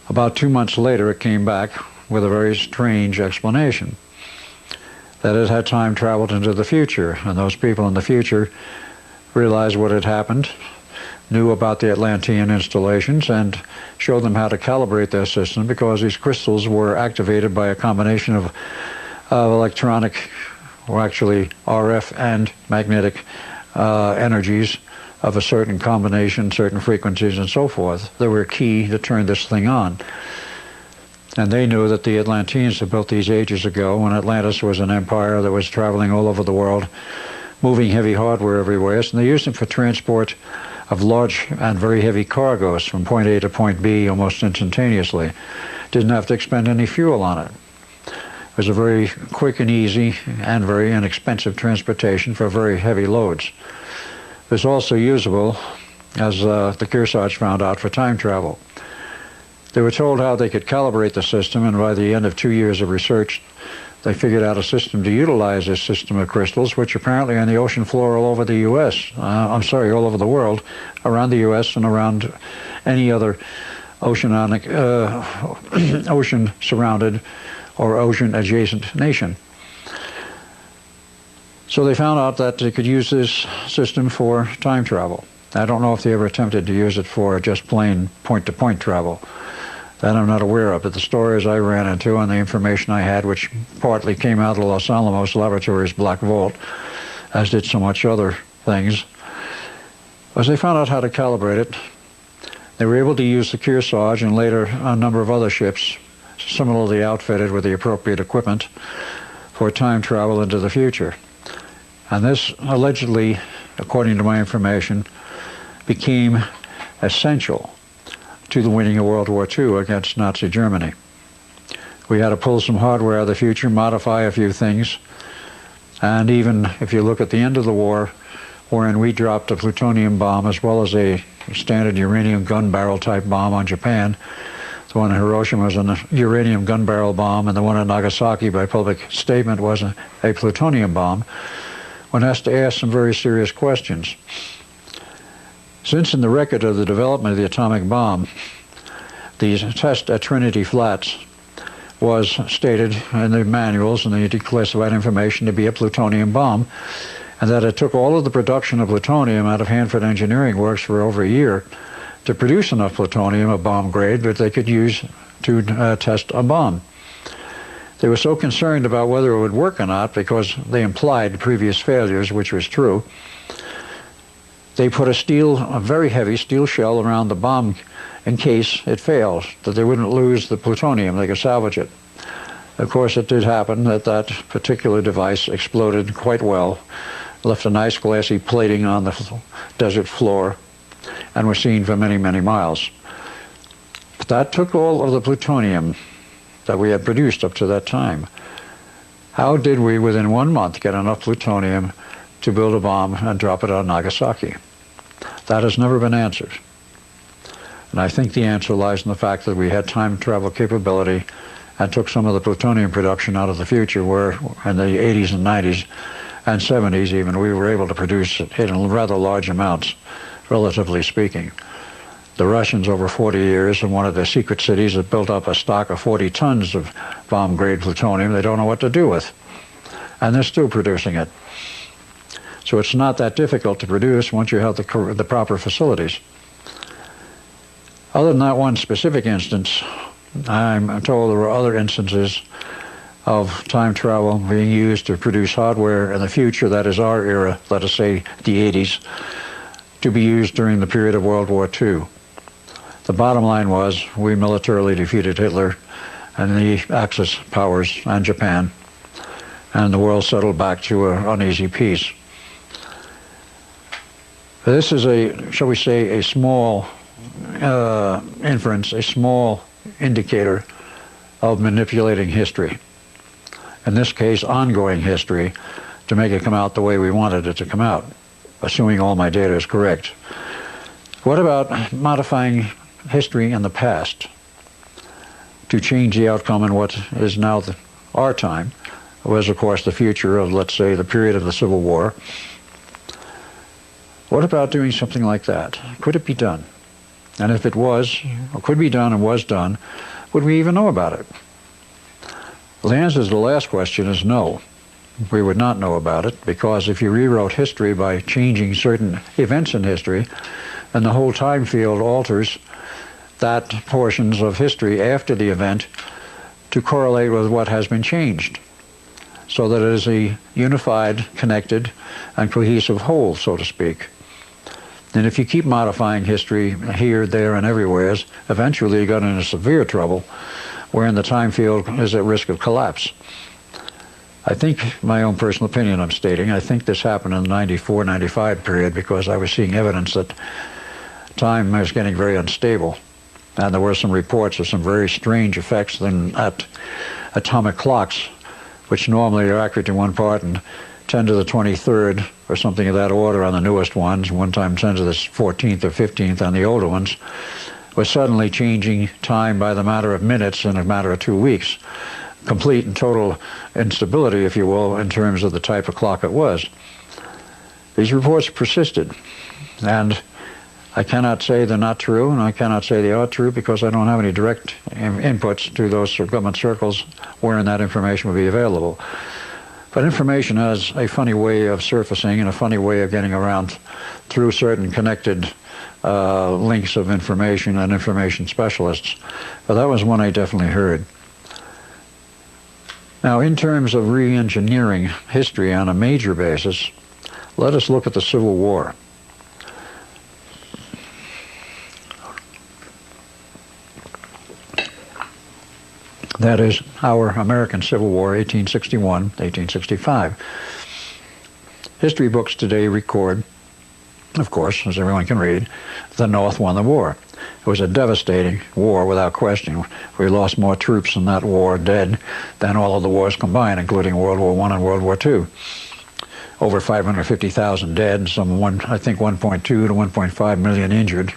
About 2 months later, it came back with a very strange explanation, that it had time traveled into the future, and those people in the future realized what had happened, knew about the Atlantean installations, and showed them how to calibrate their system, because these crystals were activated by a combination of electronic, or actually RF and magnetic energies of a certain combination, certain frequencies, and so forth. They were key to turn this thing on. And they knew that the Atlanteans had built these ages ago, when Atlantis was an empire that was traveling all over the world, moving heavy hardware everywhere, and they used it for transport of large and very heavy cargoes from point A to point B almost instantaneously. Didn't have to expend any fuel on it. It was a very quick and easy and very inexpensive transportation for very heavy loads. It was also usable, as the Kearsarge found out, for time travel. They were told how they could calibrate the system, and by the end of 2 years of research, they figured out a system to utilize this system of crystals, which apparently are on the ocean floor all over the U.S., all over the world, around the U.S. and around any other oceanic, ocean-surrounded or ocean-adjacent nation. So they found out that they could use this system for time travel. I don't know if they ever attempted to use it for just plain point-to-point travel. That I'm not aware of, but the stories I ran into and the information I had, which partly came out of the Los Alamos Laboratories Black Vault, as did so much other things, was they found out how to calibrate it. They were able to use the Kearsarge and later a number of other ships similarly outfitted with the appropriate equipment for time travel into the future. And this allegedly, according to my information, became essential to the winning of World War II against Nazi Germany. We had to pull some hardware out of the future, modify a few things, and even if you look at the end of the war, wherein we dropped a plutonium bomb as well as a standard uranium gun barrel type bomb on Japan. The one in Hiroshima was a uranium gun barrel bomb, and the one in Nagasaki, by public statement, was a plutonium bomb. One has to ask some very serious questions. Since in the record of the development of the atomic bomb, the test at Trinity Flats was stated in the manuals and the declassified information to be a plutonium bomb, and that it took all of the production of plutonium out of Hanford Engineering Works for over a year to produce enough plutonium of bomb grade that they could use to test a bomb. They were so concerned about whether it would work or not because they implied previous failures, which was true. They put a very heavy steel shell around the bomb in case it fails, that they wouldn't lose the plutonium, they could salvage it. Of course, it did happen that that particular device exploded quite well, left a nice glassy plating on the desert floor, and was seen for many, many miles. But that took all of the plutonium that we had produced up to that time. How did we, within 1 month, get enough plutonium to build a bomb and drop it on Nagasaki? That has never been answered. And I think the answer lies in the fact that we had time travel capability and took some of the plutonium production out of the future, where in the 80s and 90s and 70s even, we were able to produce it in rather large amounts, relatively speaking. The Russians, over 40 years, in one of their secret cities, have built up a stock of 40 tons of bomb-grade plutonium they don't know what to do with. And they're still producing it. So it's not that difficult to produce once you have the proper facilities. Other than that one specific instance, I'm told there were other instances of time travel being used to produce hardware in the future, that is our era, let us say the 80s, to be used during the period of World War II. The bottom line was we militarily defeated Hitler and the Axis powers and Japan, and the world settled back to an uneasy peace. This is a, shall we say, a small inference, a small indicator of manipulating history. In this case, ongoing history, to make it come out the way we wanted it to come out, assuming all my data is correct. What about modifying history in the past to change the outcome in what is now our time, was of course the future of, let's say, the period of the Civil War? What about doing something like that? Could it be done? And if it was, or could be done and was done, would we even know about it? Well, the answer to the last question is no. We would not know about it, because if you rewrote history by changing certain events in history, then the whole time field alters that portions of history after the event to correlate with what has been changed, so that it is a unified, connected, and cohesive whole, so to speak. And if you keep modifying history here, there, and everywhere, eventually you got into severe trouble, wherein the time field is at risk of collapse. I think, my own personal opinion I'm stating, I think this happened in the 94-95 period, because I was seeing evidence that time was getting very unstable. And there were some reports of some very strange effects at atomic clocks, which normally are accurate in one part and 10 to the 23rd or something of that order on the newest ones, one time 10 to the 14th or 15th on the older ones, was suddenly changing time by the matter of minutes in a matter of 2 weeks. Complete and total instability, if you will, in terms of the type of clock it was. These reports persisted, and I cannot say they're not true, and I cannot say they are true, because I don't have any direct inputs to those government circles wherein that information would be available. But information has a funny way of surfacing and a funny way of getting around through certain connected links of information and information specialists. But that was one I definitely heard. Now, in terms of re-engineering history on a major basis, let us look at the Civil War. That is our American Civil War, 1861, 1865. History books today record, of course, as everyone can read, the North won the war. It was a devastating war without question. We lost more troops in that war dead than all of the wars combined, including World War I and World War II. Over 550,000 dead, and I think 1.2 to 1.5 million injured.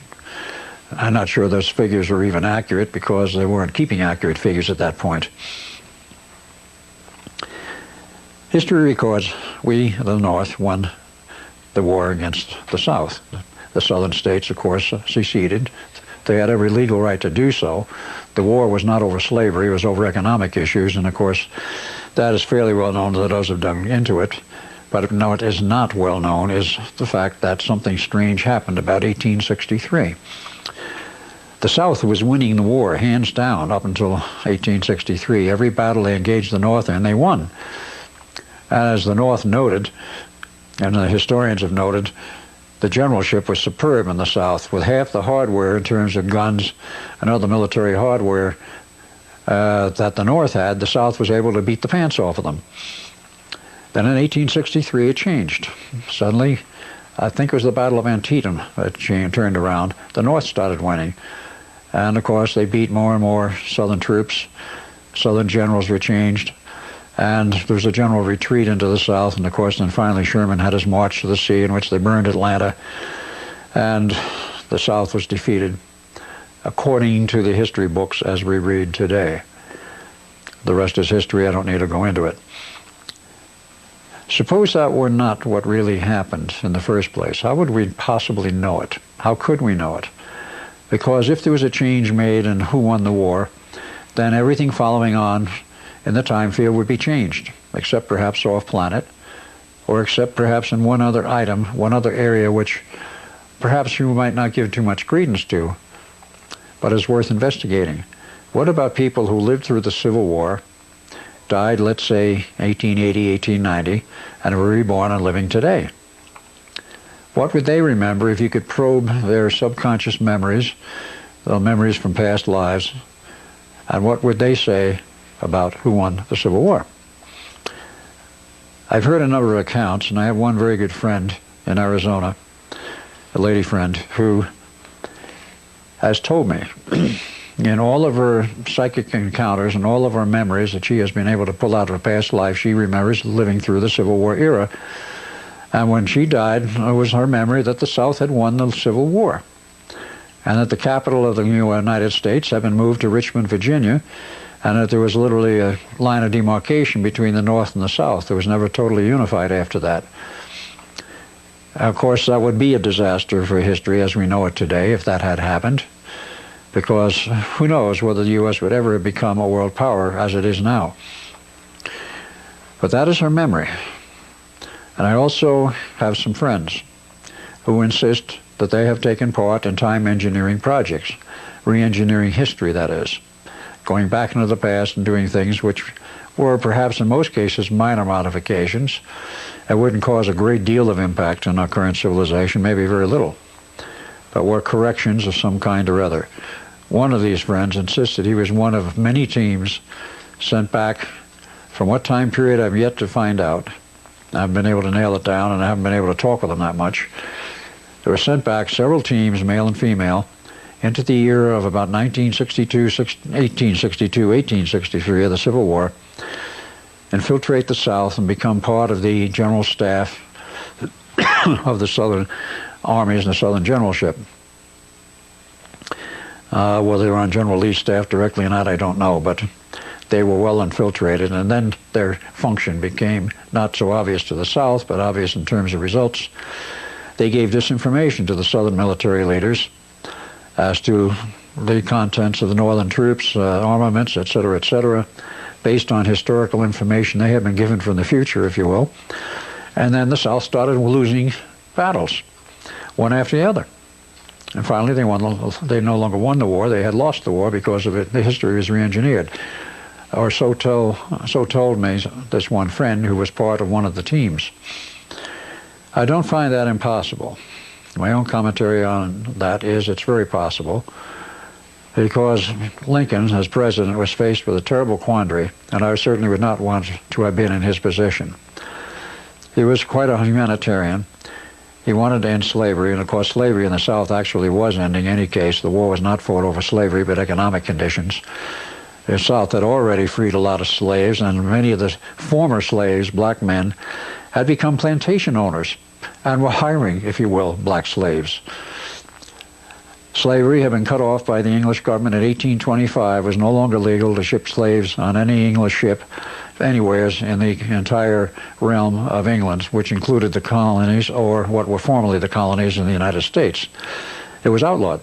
I'm not sure those figures are even accurate because they weren't keeping accurate figures at that point. History records we, the North, won the war against the South. The southern states, of course, seceded. They had every legal right to do so. The war was not over slavery, it was over economic issues, and of course that is fairly well known to those who have dug into it. But no, it is not well known is the fact that something strange happened about 1863. The South was winning the war, hands down, up until 1863. Every battle they engaged the North in, they won. And as the North noted, and the historians have noted, the generalship was superb in the South. With half the hardware in terms of guns and other military hardware that the North had, the South was able to beat the pants off of them. Then in 1863 it changed. Suddenly, I think it was the Battle of Antietam that turned around. The North started winning. And of course they beat more and more Southern troops. Southern generals were changed. And there was a general retreat into the South, and of course then finally Sherman had his march to the sea in which they burned Atlanta, and the South was defeated according to the history books as we read today. The rest is history, I don't need to go into it. Suppose that were not what really happened in the first place. How would we possibly know it? How could we know it? Because if there was a change made in who won the war, then everything following on in the time field would be changed, except perhaps off-planet, or except perhaps in one other item, one other area which perhaps you might not give too much credence to, but is worth investigating. What about people who lived through the Civil War, died, let's say, 1880, 1890, and were reborn and living today? What would they remember if you could probe their subconscious memories, the memories from past lives, and what would they say about who won the Civil War? I've heard a number of accounts, and I have one very good friend in Arizona, a lady friend, who has told me in all of her psychic encounters and all of her memories that she has been able to pull out of her past life, she remembers living through the Civil War era. And when she died, it was her memory that the South had won the Civil War, and that the capital of the United States had been moved to Richmond, Virginia, and that there was literally a line of demarcation between the North and the South. It was never totally unified after that. Of course, that would be a disaster for history as we know it today if that had happened, because who knows whether the U.S. would ever become a world power as it is now. But that is her memory. And I also have some friends who insist that they have taken part in time engineering projects, re-engineering history, that is, going back into the past and doing things which were perhaps in most cases minor modifications. It wouldn't cause a great deal of impact on our current civilization, maybe very little, but were corrections of some kind or other. One of these friends insisted he was one of many teams sent back from what time period I've yet to find out. I haven't been able to nail it down, and I haven't been able to talk with them that much. There were sent back several teams, male and female, into the year of about 1863 of the Civil War, infiltrate the South and become part of the general staff of the Southern armies and the Southern generalship. Whether they were on General Lee's staff directly or not, I don't know, but they were well infiltrated, and then their function became not so obvious to the South, but obvious in terms of results. They gave this information to the Southern military leaders as to the contents of the Northern troops, armaments, etc., etc., based on historical information they had been given from the future, if you will. And then the South started losing battles, one after the other. And finally, they no longer won the war. They had lost the war because of it. The history was re-engineered. Or so told me this one friend who was part of one of the teams. I don't find that impossible. My own commentary on that is it's very possible, because Lincoln, as president, was faced with a terrible quandary, and I certainly would not want to have been in his position. He was quite a humanitarian. He wanted to end slavery, and of course slavery in the South actually was ending in any case. The war was not fought over slavery, but economic conditions. The South had already freed a lot of slaves, and many of the former slaves, black men, had become plantation owners and were hiring, if you will, black slaves. Slavery had been cut off by the English government in 1825. It was no longer legal to ship slaves on any English ship anywhere in the entire realm of England, which included the colonies, or what were formerly the colonies in the United States. It was outlawed.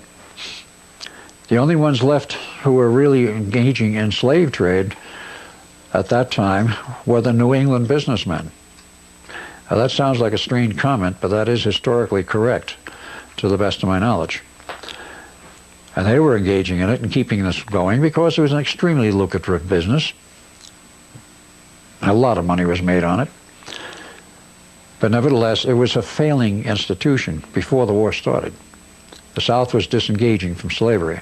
The only ones left who were really engaging in slave trade at that time were the New England businessmen. Now, that sounds like a strange comment, but that is historically correct, to the best of my knowledge. And they were engaging in it and keeping this going because it was an extremely lucrative business. A lot of money was made on it. But nevertheless, it was a failing institution before the war started. The South was disengaging from slavery.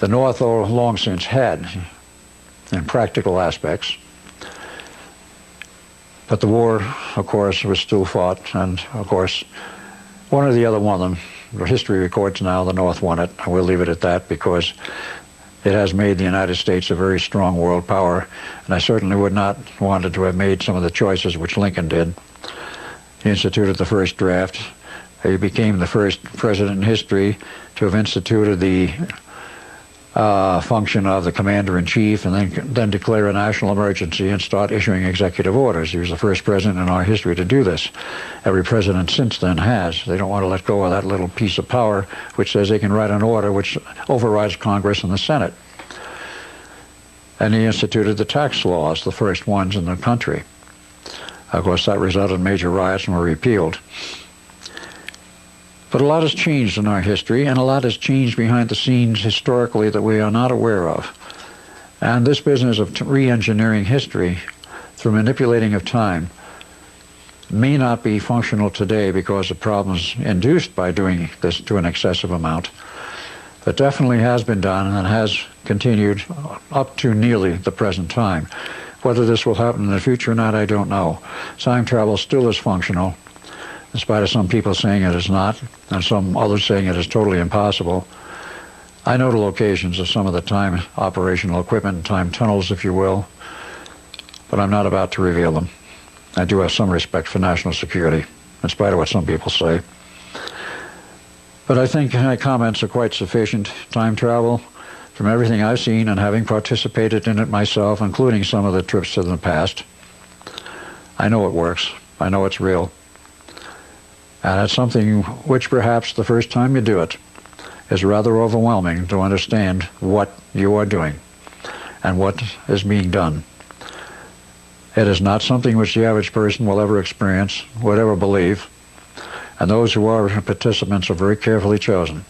The North, long since had, in practical aspects. But the war, of course, was still fought, and of course, one or the other one of them, the history records now, the North won it. I will leave it at that because it has made the United States a very strong world power, and I certainly would not wanted to have made some of the choices which Lincoln did. He instituted the first draft. He became the first president in history to have instituted the function of the commander-in-chief and then declare a national emergency and start issuing executive orders. He was the first president in our history to do this. Every president since then has. They don't want to let go of that little piece of power which says they can write an order which overrides Congress and the Senate. And he instituted the tax laws, the first ones in the country. Of course, that resulted in major riots and were repealed. But a lot has changed in our history, and a lot has changed behind the scenes historically that we are not aware of. And this business of re-engineering history through manipulating of time may not be functional today because of problems induced by doing this to an excessive amount, but definitely has been done and has continued up to nearly the present time. Whether this will happen in the future or not, I don't know. Time travel still is functional, in spite of some people saying it is not, and some others saying it is totally impossible. I know the locations of some of the time operational equipment, time tunnels, if you will, but I'm not about to reveal them. I do have some respect for national security, in spite of what some people say. But I think my comments are quite sufficient. Time travel, from everything I've seen and having participated in it myself, including some of the trips to the past, I know it works. I know it's real. And it's something which perhaps the first time you do it is rather overwhelming to understand what you are doing and what is being done. It is not something which the average person will ever experience, would ever believe, and those who are participants are very carefully chosen.